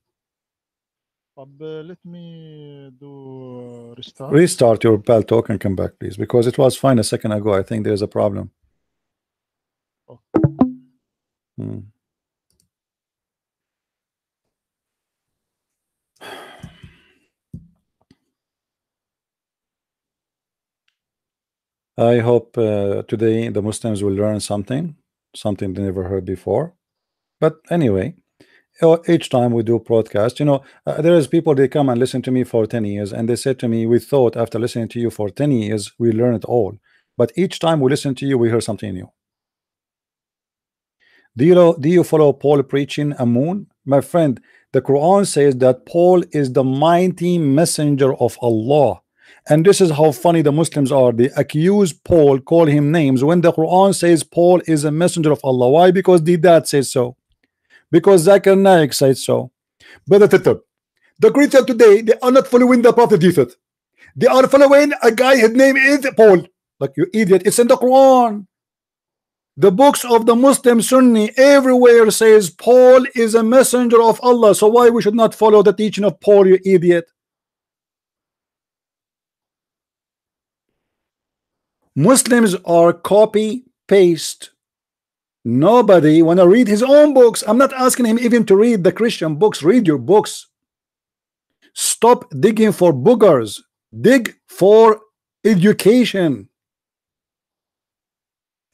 Let me do restart. Restart your pal talk and come back, please, because it was fine a second ago. I think there's a problem. Okay. Hmm. I hope today the Muslims will learn something they never heard before. But anyway, each time we do broadcast, there is people, they come and listen to me for 10 years and they said to me, we thought after listening to you for 10 years we learn it all, but each time we listen to you we hear something new. Do you follow Paul preaching a moon? My friend, the Quran says that Paul is the mighty messenger of Allah. And this is how funny the Muslims are. They accuse Paul, call him names, when the Quran says Paul is a messenger of Allah. Why? Because the dad says so. Because Zakir Naik said so. Brother Titter, the Christians today, they are not following the Prophet Jesus. They are following a guy, his name is Paul. Like, you idiot, it's in the Quran. The books of the Muslim Sunni everywhere says Paul is a messenger of Allah. So why we should not follow the teaching of Paul, you idiot? Muslims are copy paste. Nobody wanna read his own books. I'm not asking him even to read the Christian books. Read your books. Stop digging for boogers. Dig for education.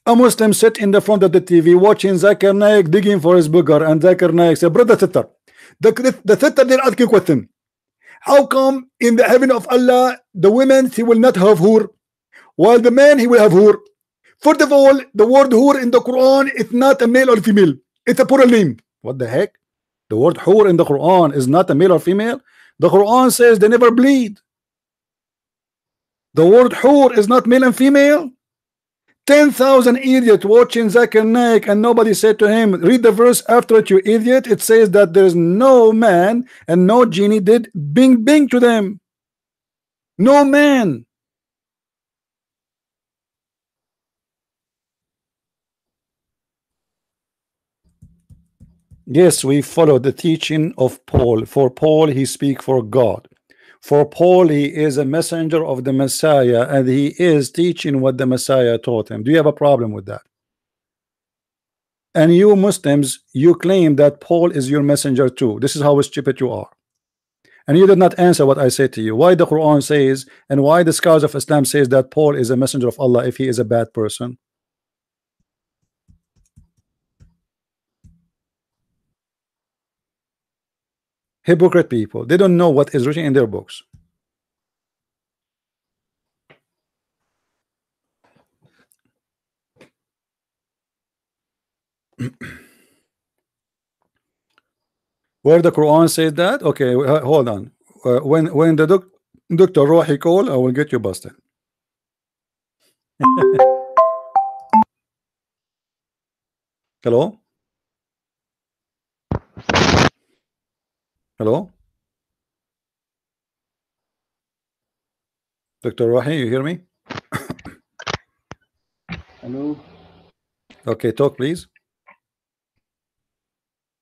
A Muslim sit in the front of the TV watching Zakir Naik digging for his booger, and Zakir Naik said, brother sister, the sister, they're asking question. How come in the heaven of Allah the women he will not have hur, while the man he will have hur? First of all, the word hur in the Quran is not a male or female. It's a plural name. What the heck? The word hur in the Quran is not a male or female. The Quran says they never bleed. The word hur is not male and female. 10,000 idiots watching Zakir Naik, and nobody said to him, read the verse after it, you idiot. It says that there is no man and no genie did bing bing to them. No man. Yes, we follow the teaching of Paul. For Paul, he speaks for God. For Paul, he is a messenger of the Messiah, and he is teaching what the Messiah taught him. Do you have a problem with that? And you Muslims, you claim that Paul is your messenger too. This is how stupid you are. And you did not answer what I said to you. Why the Quran says, and why the scholars of Islam says that Paul is a messenger of Allah if he is a bad person? Hypocrite people. They don't know what is written in their books. Where the Quran says that? Okay, hold on. When the Dr. Rohi call, I will get you busted. Hello? Hello? Dr. Rohi, you hear me? Hello. Okay, talk please.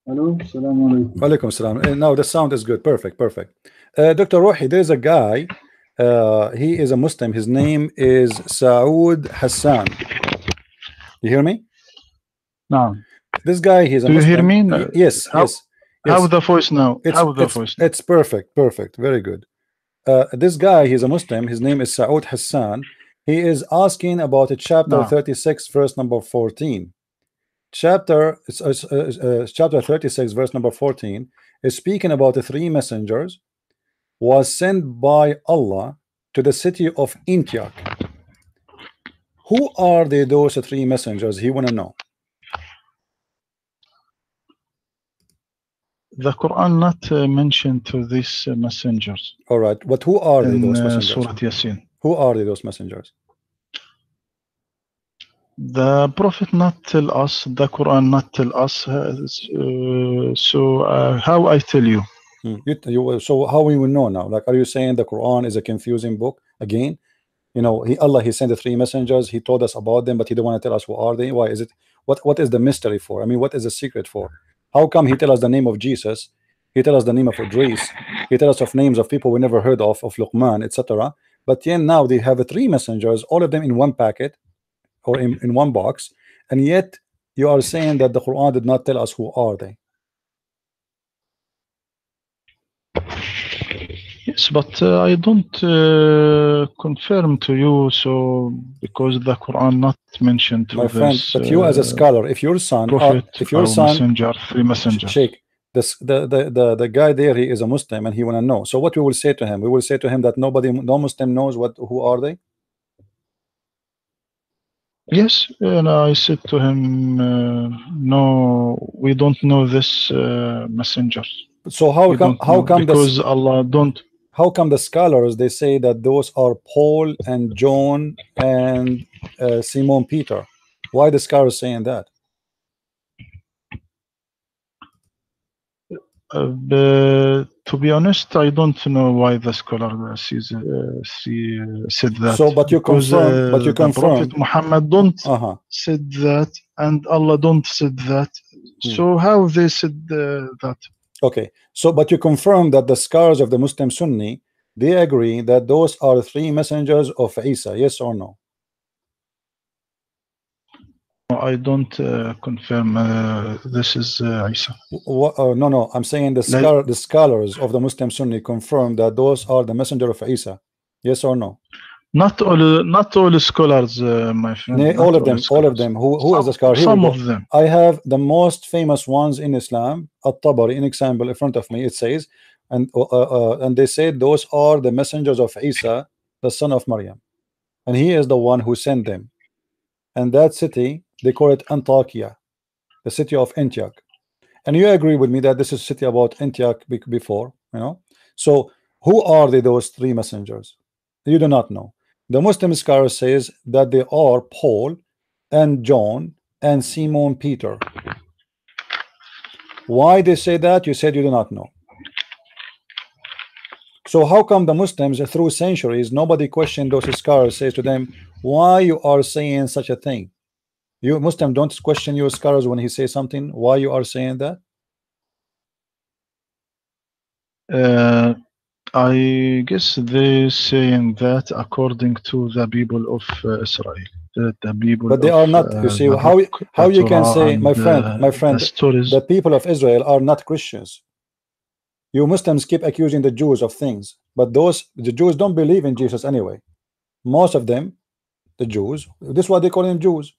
Hello. Assalamu alaikum. Walaikum salam. Now the sound is good. Perfect. Dr. Rohi, there's a guy. He is a Muslim. His name is Saud Hassan. You hear me? No. This guy, he's a Do you hear Muslim. me? Yes. How the voice now? It's perfect. Very good. This guy, he's a Muslim. His name is Saud Hassan. He is asking about chapter 36, verse number 14. chapter chapter 36 verse number 14 is speaking about the three messengers was sent by Allah to the city of Antioch. Who are they, those three messengers? He want to know. The Quran not mentioned to these messengers. All right, but who are they, those messengers? Surah Yasin. Who are they, those messengers? The Prophet not tell us, the Quran not tell us. How I tell you? So how we will know now? Like, are you saying the Quran is a confusing book again? You know, Allah he sent the three messengers. He told us about them, but he don't want to tell us who are they. Why is it? What is the mystery for? I mean, what is the secret for? How come he tell us the name of Jesus? He tell us the name of Idris. He tell us of names of people we never heard of Luqman, etc. But yet now they have three messengers, all of them in one packet or in one box, and yet you are saying that the Quran did not tell us who are they. Yes, but I don't confirm to you, so because the Quran not mentioned to my friend, this, but you as a scholar, if your son, Prophet, messenger, three messengers. Sheikh, the guy there, he is a Muslim and he want to know. So what we will say to him? We will say to him that no Muslim knows who are they. Yes, and I said to him, no, we don't know this messenger. So how come because Allah don't. How come the scholars they say that those are Paul and John and Simon Peter? Why the scholars saying that? To be honest, I don't know why the scholar said that. So, but you confirm. But you confirm. Prophet Muhammad don't said that, and Allah don't said that. So how they said that? Okay. So, but you confirm that the scholars of the Muslim Sunni they agree that those are three messengers of Isa. Yes or no? I don't confirm this is Isa. No. I'm saying the scholars of the Muslim Sunni confirm that those are the messenger of Isa. Yes or no? Not all scholars, my friend. All of them. Who is the scholar? Some of them. I have the most famous ones in Islam. At-Tabari, an example in front of me. It says, and they said those are the messengers of Isa, the son of Maryam, and he is the one who sent them. And that city, they call it Antakya, the city of Antioch. And you agree with me that this is a city about Antioch before, you know? So who are they, those three messengers? You do not know. The Muslim scholar says that they are Paul and John and Simon Peter. Why they say that? You said you do not know. So how come the Muslims through centuries nobody questioned those scholars, says to them, why you are saying such a thing? You Muslim don't question your scholars when he says something. Why you are saying that? I guess they saying that according to the people of Israel. The people, but they are not. You see how you can say, my friend, the people of Israel are not Christians. You Muslims keep accusing the Jews of things, but the Jews don't believe in Jesus anyway. Most of them, the Jews, this is why they call them Jews.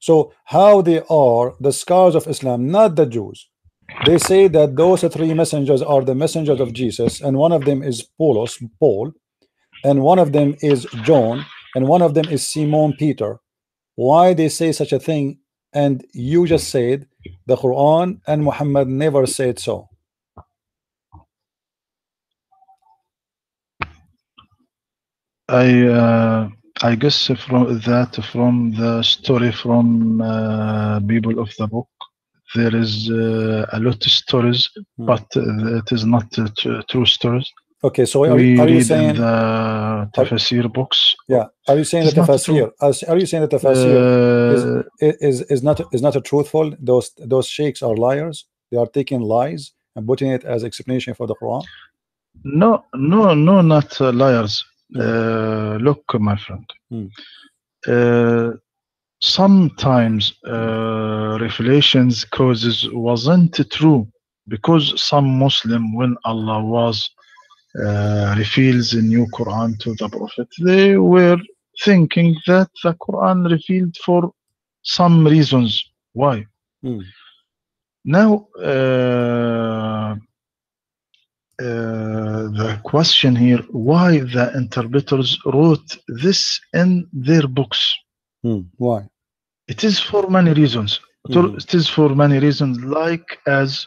So how they are the scholars of Islam, not the Jews. They say that those three messengers are the messengers of Jesus, and one of them is Paul, and one of them is John, and one of them is Simon Peter. Why they say such a thing? And you just said the Quran and Muhammad never said so. I guess from the story from people of the book, there is a lot of stories, but it is not true stories. Okay, so are you saying in the tafsir books? Yeah, are you saying that tafsir? Are you saying that tafsir is not a truthful? Those sheikhs are liars. They are taking lies and putting it as explanation for the Quran. No, not liars. Look, my friend. Sometimes revelations causes wasn't true because some Muslim, when Allah was reveals the new Quran to the Prophet, they were thinking that the Quran revealed for some reasons. Why? Hmm. Now, the question here, why the interpreters wrote this in their books? Why? It is for many reasons. It is for many reasons, like as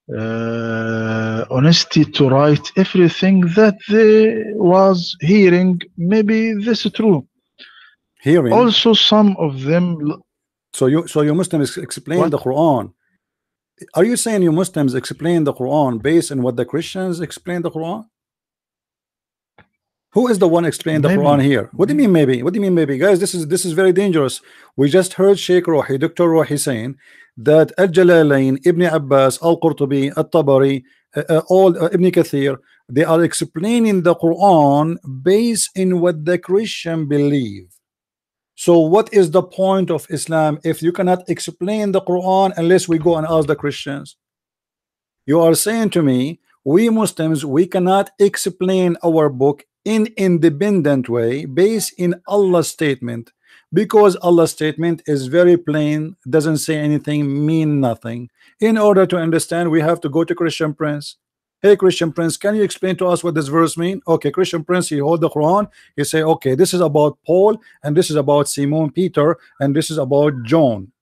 honesty to write everything that they was hearing. Maybe this is true. Hearing. Also, some of them. So you Muslims explain What? the Quran. Are you saying you Muslims explain the Quran based on what the Christians explain the Quran? Who is the one explaining the Quran here? What do you mean maybe? What do you mean maybe? Guys, this is very dangerous. We just heard Sheikh Rohi, Dr. Rohi saying that Al-Jalalain, Ibn Abbas, Al-Qurtubi, Al-Tabari, all Ibn Kathir, they are explaining the Quran based in what the Christian believe. So what is the point of Islam if you cannot explain the Quran unless we go and ask the Christians? You are saying to me, we Muslims, we cannot explain our book in independent way based in Allah's statement, because Allah's statement is very plain, doesn't say anything, mean nothing. In order to understand, we have to go to Christian Prince. Hey Christian Prince, can you explain to us what this verse mean? Okay, Christian Prince, he hold the Quran, he say, okay, this is about Paul, and this is about Simon Peter, and this is about John.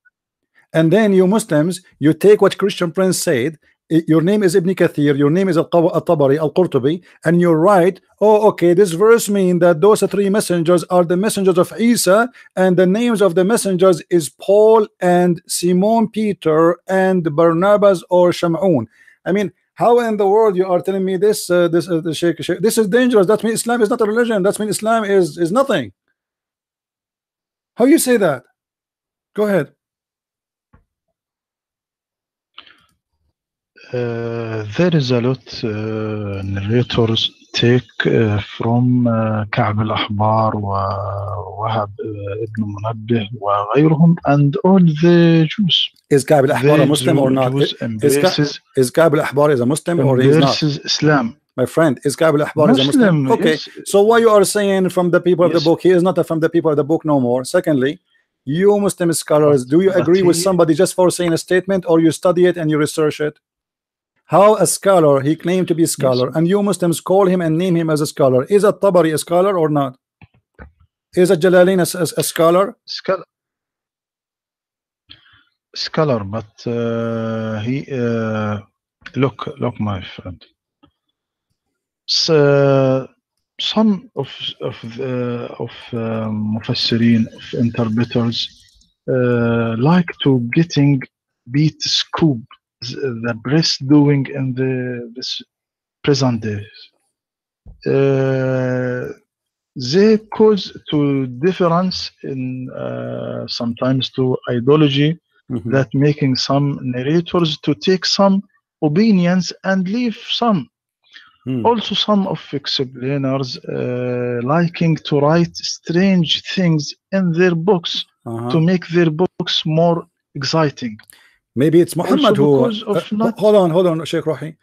And then you Muslims, you take what Christian Prince said, your name is Ibn Kathir, your name is Al-Tabari, Al-Qurtubi, and you write, oh okay, this verse mean that those three messengers are the messengers of Isa, and the names of the messengers is Paul and Simon Peter and Barnabas or Shamun. I mean, how in the world you are telling me this? This is dangerous. That means Islam is not a religion. That means Islam is nothing. How you say that? Go ahead. There is a lot narrators take from كعب الأحبار ووهب ابن منبه وغيرهم and all the Jews. Is Ka'b al-Ahbar a Muslim or not? Is Ka'b al-Ahbar is a Muslim or he is not? Islam. My friend, is Ka'b al-Ahbar is a Muslim? Okay, yes. So why you are saying from the people of the book, he is not from the people of the book no more? Secondly, you Muslim scholars, do you agree with somebody just for saying a statement, or you study it and you research it? How a scholar, he claimed to be a scholar, yes, and you Muslims call him and name him as a scholar. Is a Tabari a scholar or not? Is a Jalalain a scholar? Scholar, but he look, my friend. So, some of mufassirin, of interpreters, like to getting beat scoop the breast doing in this present days. They cause to difference in sometimes to ideology, that making some narrators to take some opinions and leave some. Also, some of explainers liking to write strange things in their books to make their books more exciting. Maybe it's Muhammad who hold on, Sheikh Rohi.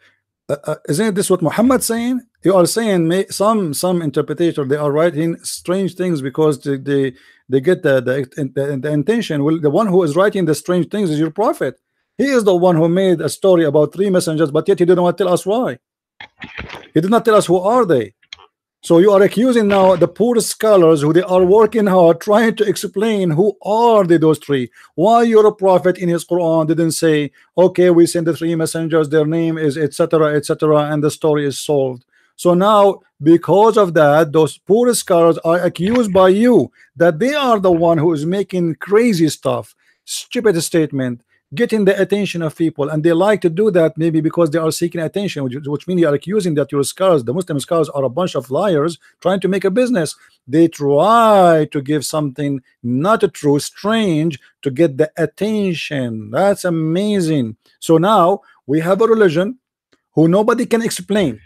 Isn't this what Muhammad saying? You are saying some interpreter, they are writing strange things because they get the intention. Well, the one who is writing the strange things is your prophet. He is the one who made a story about three messengers, but yet he didn't want to tell us why. He did not tell us who are they. So you are accusing now the poor scholars who they are working hard trying to explain who are those three. Why your prophet in his Quran didn't say, okay, we send the three messengers, their name is etc., and the story is solved. So now, because of that, those poor scholars are accused by you that they are the one who is making crazy stuff, stupid statement, getting the attention of people, and they like to do that maybe because they are seeking attention, which means you are accusing that your scholars, the Muslim scholars, are a bunch of liars trying to make a business. They try to give something not true, strange, to get the attention. That's amazing. So now we have a religion who nobody can explain.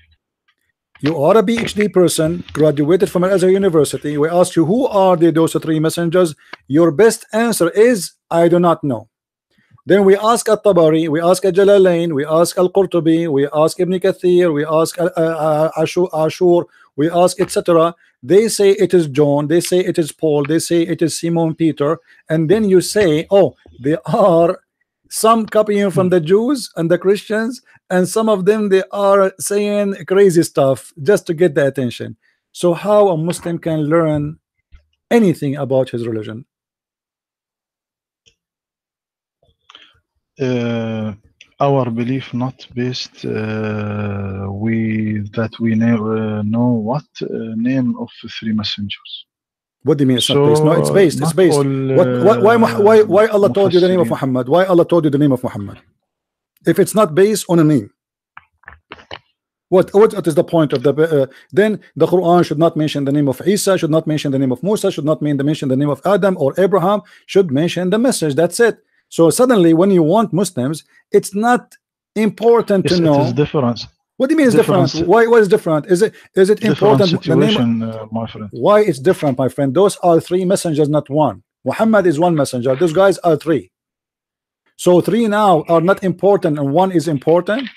You are a PhD person, graduated from Azhar University. We ask you, who are those three messengers? Your best answer is, I do not know. Then we ask At-Tabari, we ask Al-Jalalain, we ask Al-Qurtubi, we ask Ibn Kathir, we ask Ashur, we ask etc. They say it is John, they say it is Paul, they say it is Simon Peter, and then you say, oh, they are Some copying from the Jews and the Christians, and some of them they are saying crazy stuff just to get the attention. So how a Muslim can learn anything about his religion? Our belief not based that we know what name of three messengers. What do you mean it's not based? No, it's based. It's based. Why Allah told you the name of Muhammad? Why Allah told you the name of Muhammad? If it's not based on a name, what is the point of the? Then the Quran should not mention the name of Isa, should not mention the name of Musa, should not mention the name of Adam or Abraham. Should mention the message. That's it. So suddenly, when you want Muslims, it's not important to know. It is different. What do you mean it's different? Why is different? Is it important? Situation, my friend. Why it's different, my friend? Those are three messengers, not one. Muhammad is one messenger. Those guys are three. So three now are not important, and one is important.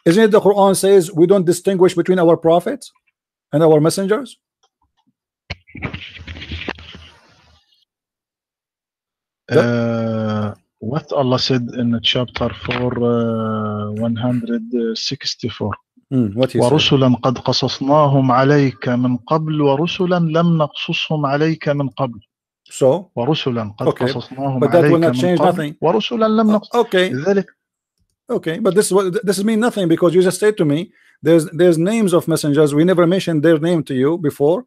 Isn't it the Quran says we don't distinguish between our prophets and our messengers? What Allah said in chapter 4 164. What he ورسلا قد قصصناهم عليك من قبل ورسلا لم نقصصهم عليك من قبل. So ورسلا قد قصصناهم but that will عليك not من change قبل nothing. ورسلا لم نقصص. Okay, but this mean nothing, because you just said to me there's names of messengers we never mentioned their name to you before,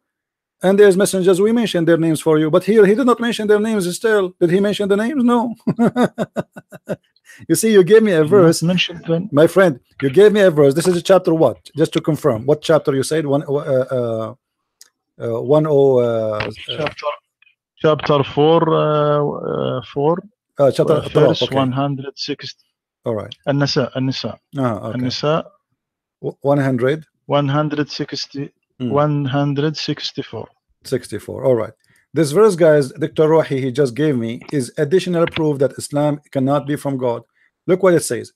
and there's messengers we mentioned their names for you, but here he did not mention their names. Still, did he mention the names? No. You see, you gave me a verse, my friend. You gave me a verse. This is chapter what? Just to confirm, what chapter you said? Chapter 4 chapter verse 160. 160. All right. النساء okay. النساء 100 160 164. 64. All right. This verse, guys, Dr. Rohi he just gave me is additional proof that Islam cannot be from God. Look what it says.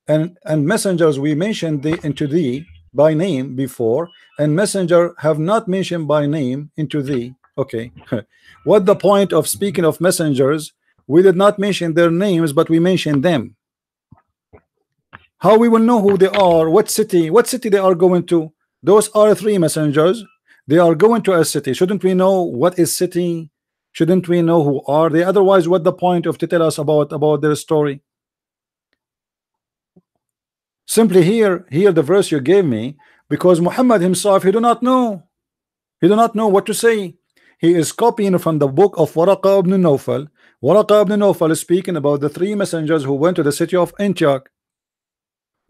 And messengers we mentioned into thee by name before, and messenger have not mentioned by name into thee. Okay. What the point of speaking of messengers? We did not mention their names, but we mentioned them. How we will know who they are? What city they are going to? Those are three messengers. They are going to a city. Shouldn't we know what is city? Shouldn't we know who are they? Otherwise, what the point of to tell us about their story? Simply here the verse you gave me, because Muhammad himself, he do not know what to say. He is copying from the book of Waraqa ibn Nawfal. Waraqa ibn Nawfal is speaking about the three messengers who went to the city of Antioch.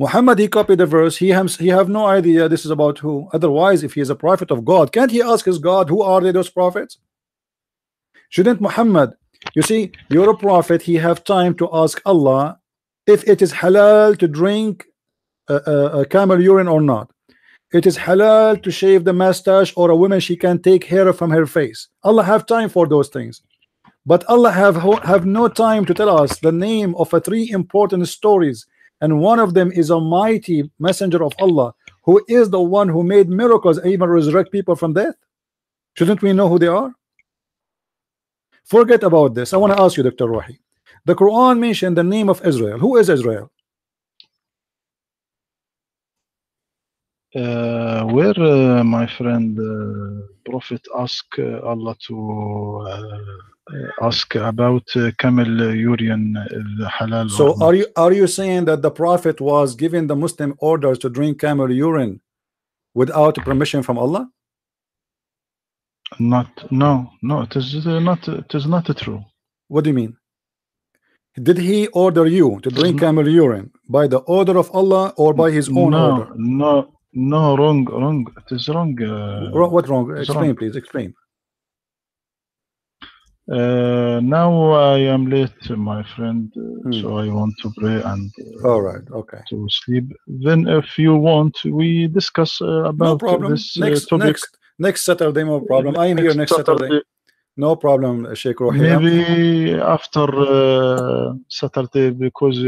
Muhammad, he copied the verse. He have no idea this is about who. Otherwise, if he is a prophet of God, can't he ask his God, who are they, those prophets? Shouldn't Muhammad, you see, you're a prophet, he have time to ask Allah if it is halal to drink a camel urine or not. It is halal to shave the mustache, or a woman she can take hair from her face. Allah have time for those things. But Allah have no time to tell us the name of three important stories. And one of them is a mighty messenger of Allah, who is the one who made miracles, even resurrect people from death. Shouldn't we know who they are? Forget about this. I want to ask you, Dr. Rohi. The Quran mentioned the name of Israel. Who is Israel? Where my friend Prophet asked Allah to ask about camel urine halal. So are you saying that the Prophet was giving the Muslim orders to drink camel urine without permission from Allah? No, it is not true. What do you mean? Did he order you to drink camel urine by the order of Allah or by his own order? No, wrong. It is wrong. What wrong? Explain, please. Explain. Now I am late, my friend, so I want to pray and all right, okay, to sleep. Then, if you want, we discuss about this topic next Saturday. No problem. I am here next Saturday. No problem, Sheikh Rohi. Maybe after Saturday, because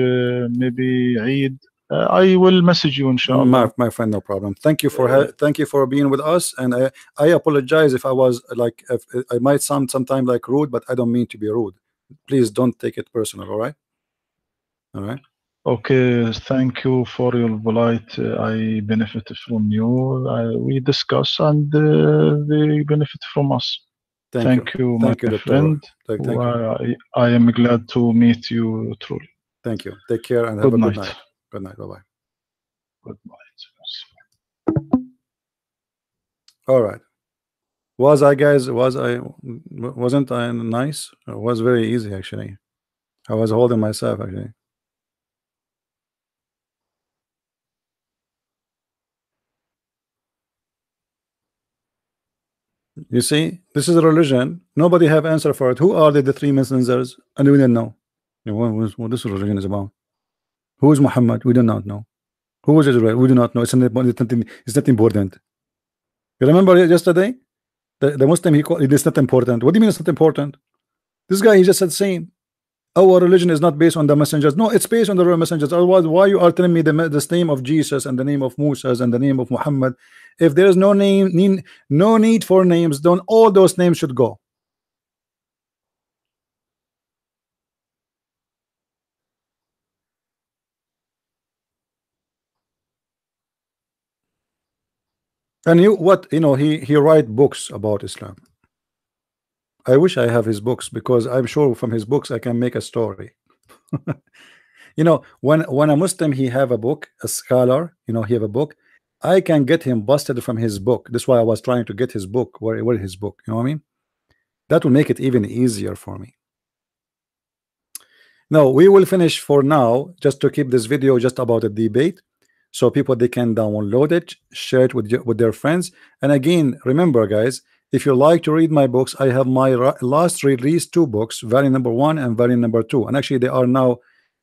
maybe Eid. I will message you, inshallah. My friend, no problem. Thank you for being with us, and I apologize if I was like, if I might sound sometime like rude, but I don't mean to be rude. Please don't take it personal. All right. All right. Okay, thank you for your polite. I benefit from you. We discuss and they benefit from us. Thank you. Thank you, my Thank you, Dr. Roy. friend. Thank you. I am glad to meet you truly. Thank you. Take care and have Good a good night. night. Good night. Bye-bye. Good night. All right. Was I, guys, wasn't I nice? It was very easy, actually. I was holding myself, actually. You see, this is a religion. Nobody have answer for it. Who are the three messengers? And we didn't know. You know, what this religion is about. Who is Muhammad? We do not know. Who is Israel? We do not know. It's not important. You remember yesterday? The Muslim, he called it is not important. What do you mean it's not important? This guy, he just said same. Our religion is not based on the messengers. No, it's based on the real messengers. Otherwise, why you are telling me the name of Jesus and the name of Moses and the name of Muhammad? If there is no no need for names, then all those names should go. And he write books about Islam. I wish I have his books, because I'm sure from his books I can make a story. When a Muslim he have a book, a scholar, he have a book, I can get him busted from his book. That's why I was trying to get his book. Where his book? You know what I mean? That will make it even easier for me. Now we will finish for now, just to keep this video just about the debate, so people they can download it, share it with their friends. And again, remember, guys, if you like to read my books, I have my last released 2 books, variant number 1 and variant number 2, and actually they are now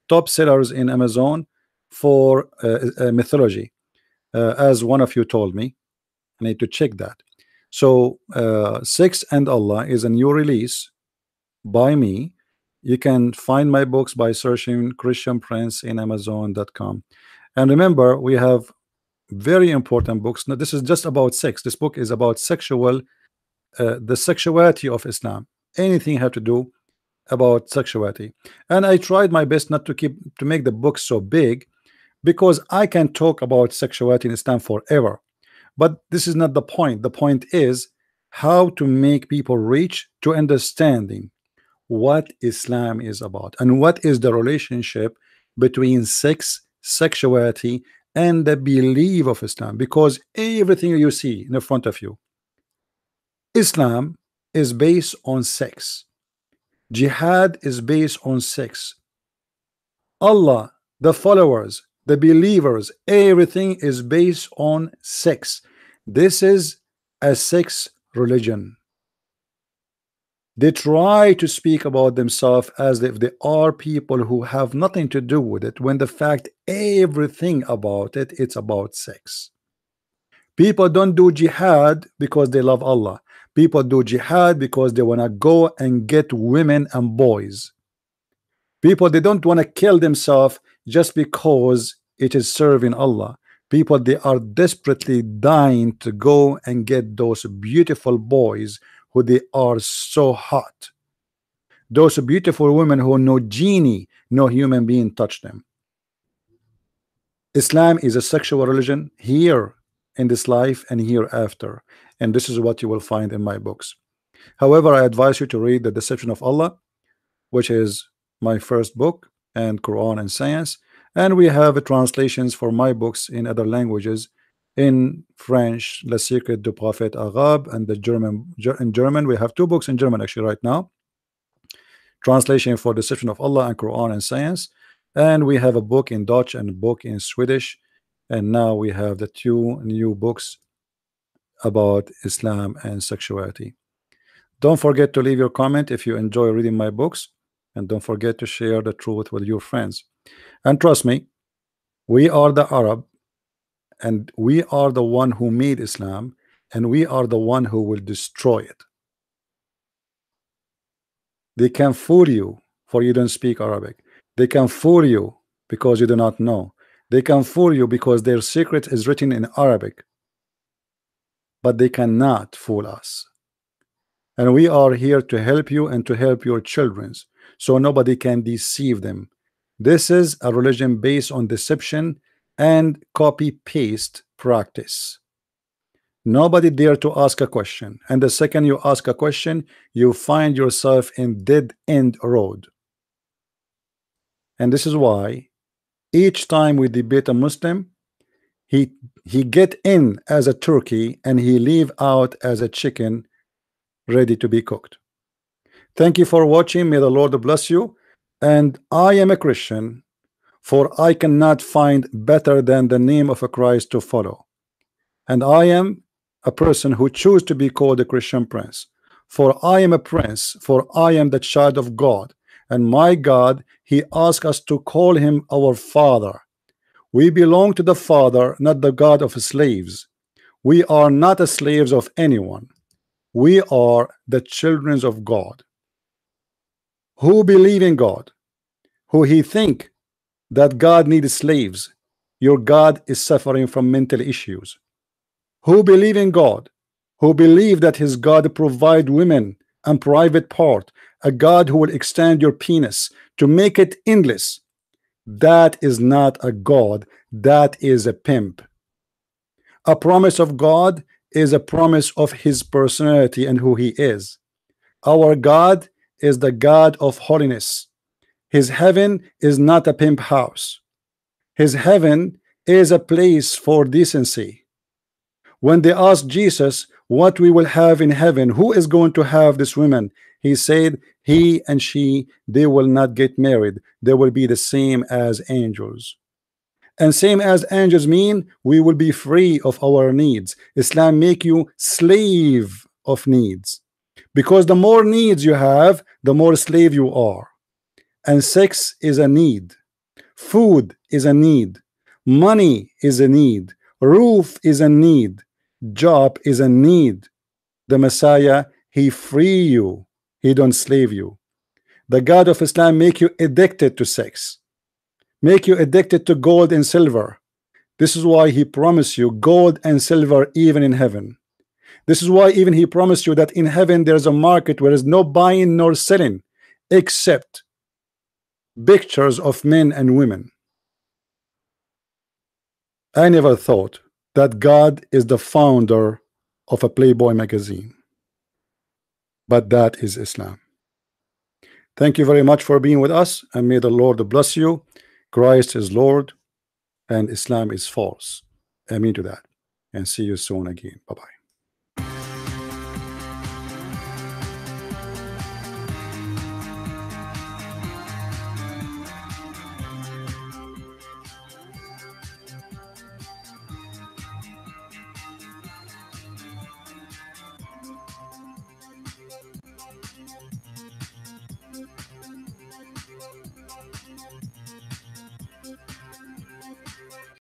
top sellers in Amazon for mythology, as one of you told me. I need to check that. So Sex and Allah is a new release by me. You can find my books by searching Christian Prince in Amazon.com. And remember, we have very important books. Now, this is just about sex. This book is about the sexuality of Islam. Anything have to do about sexuality. And I tried my best not to make the book so big, because I can talk about sexuality in Islam forever. But this is not the point. The point is how to make people reach to understanding what Islam is about and what is the relationship between sex, sexuality, and the belief of Islam. Because everything you see in front of you, Islam is based on sex. Jihad is based on sex. Allah, the followers, the believers, everything is based on sex. This is a sex religion. They try to speak about themselves as if they are people who have nothing to do with it, when the fact everything about it, it's about sex. People don't do jihad because they love Allah. People do jihad because they want to go and get women and boys. People, they don't want to kill themselves just because it is serving Allah. People, they are desperately dying to go and get those beautiful boys who they are so hot. Those beautiful women who no genie, no human being touch them. Islam is a sexual religion here in this life and hereafter. And this is what you will find in my books. However, I advise you to read The Deception of Allah, which is my first book, and Quran and Science. And we have translations for my books in other languages, in French, Le Secret du Prophète Arabe, and in German. We have 2 books in German actually right now. Translation for Deception of Allah and Quran and Science. And we have a book in Dutch and a book in Swedish. And now we have the 2 new books about Islam and sexuality. Don't forget to leave your comment if you enjoy reading my books, and don't forget to share the truth with your friends. And trust me, we are the Arab, and we are the one who made Islam, and we are the one who will destroy it. They can fool you for you don't speak Arabic. They can fool you because you do not know. They can fool you because their secret is written in Arabic, but they cannot fool us. And we are here to help you and to help your children, so nobody can deceive them. This is a religion based on deception and copy-paste practice. Nobody dare to ask a question, and the second you ask a question, you find yourself in dead-end road. And this is why each time we debate a Muslim, he get in as a turkey and he leave out as a chicken ready to be cooked. Thank you for watching. May the Lord bless you. And I am a Christian, for I cannot find better than the name of a Christ to follow. And I am a person who choose to be called a Christian prince, for I am a prince, for I am the child of God, and my God, he asked us to call him our Father. We belong to the Father, not the God of slaves. We are not the slaves of anyone. We are the children of God who believe in God, who he think that God needs slaves. Your God is suffering from mental issues. Who believe in God, who believe that his God provide women and private part, a God who will extend your penis to make it endless. That is not a God, that is a pimp. A promise of God is a promise of his personality and who he is. Our God is the God of holiness. His heaven is not a pimp house. His heaven is a place for decency. When they asked Jesus what we will have in heaven, who is going to have this woman, he said he and she, they will not get married. They will be the same as angels. And same as angels mean we will be free of our needs. Islam make you slave of needs, because the more needs you have, the more slave you are. And sex is a need, food is a need, money is a need, roof is a need, job is a need. The Messiah, he free you, he don't slave you. The God of Islam make you addicted to sex, make you addicted to gold and silver. This is why he promised you gold and silver even in heaven. This is why even he promised you that in heaven there's a market where there's no buying nor selling except pictures of men and women. I never thought that God is the founder of a Playboy magazine, but that is Islam. Thank you very much for being with us, and may the Lord bless you. Christ is Lord and Islam is false. Amen to that, and see you soon again. Bye-bye.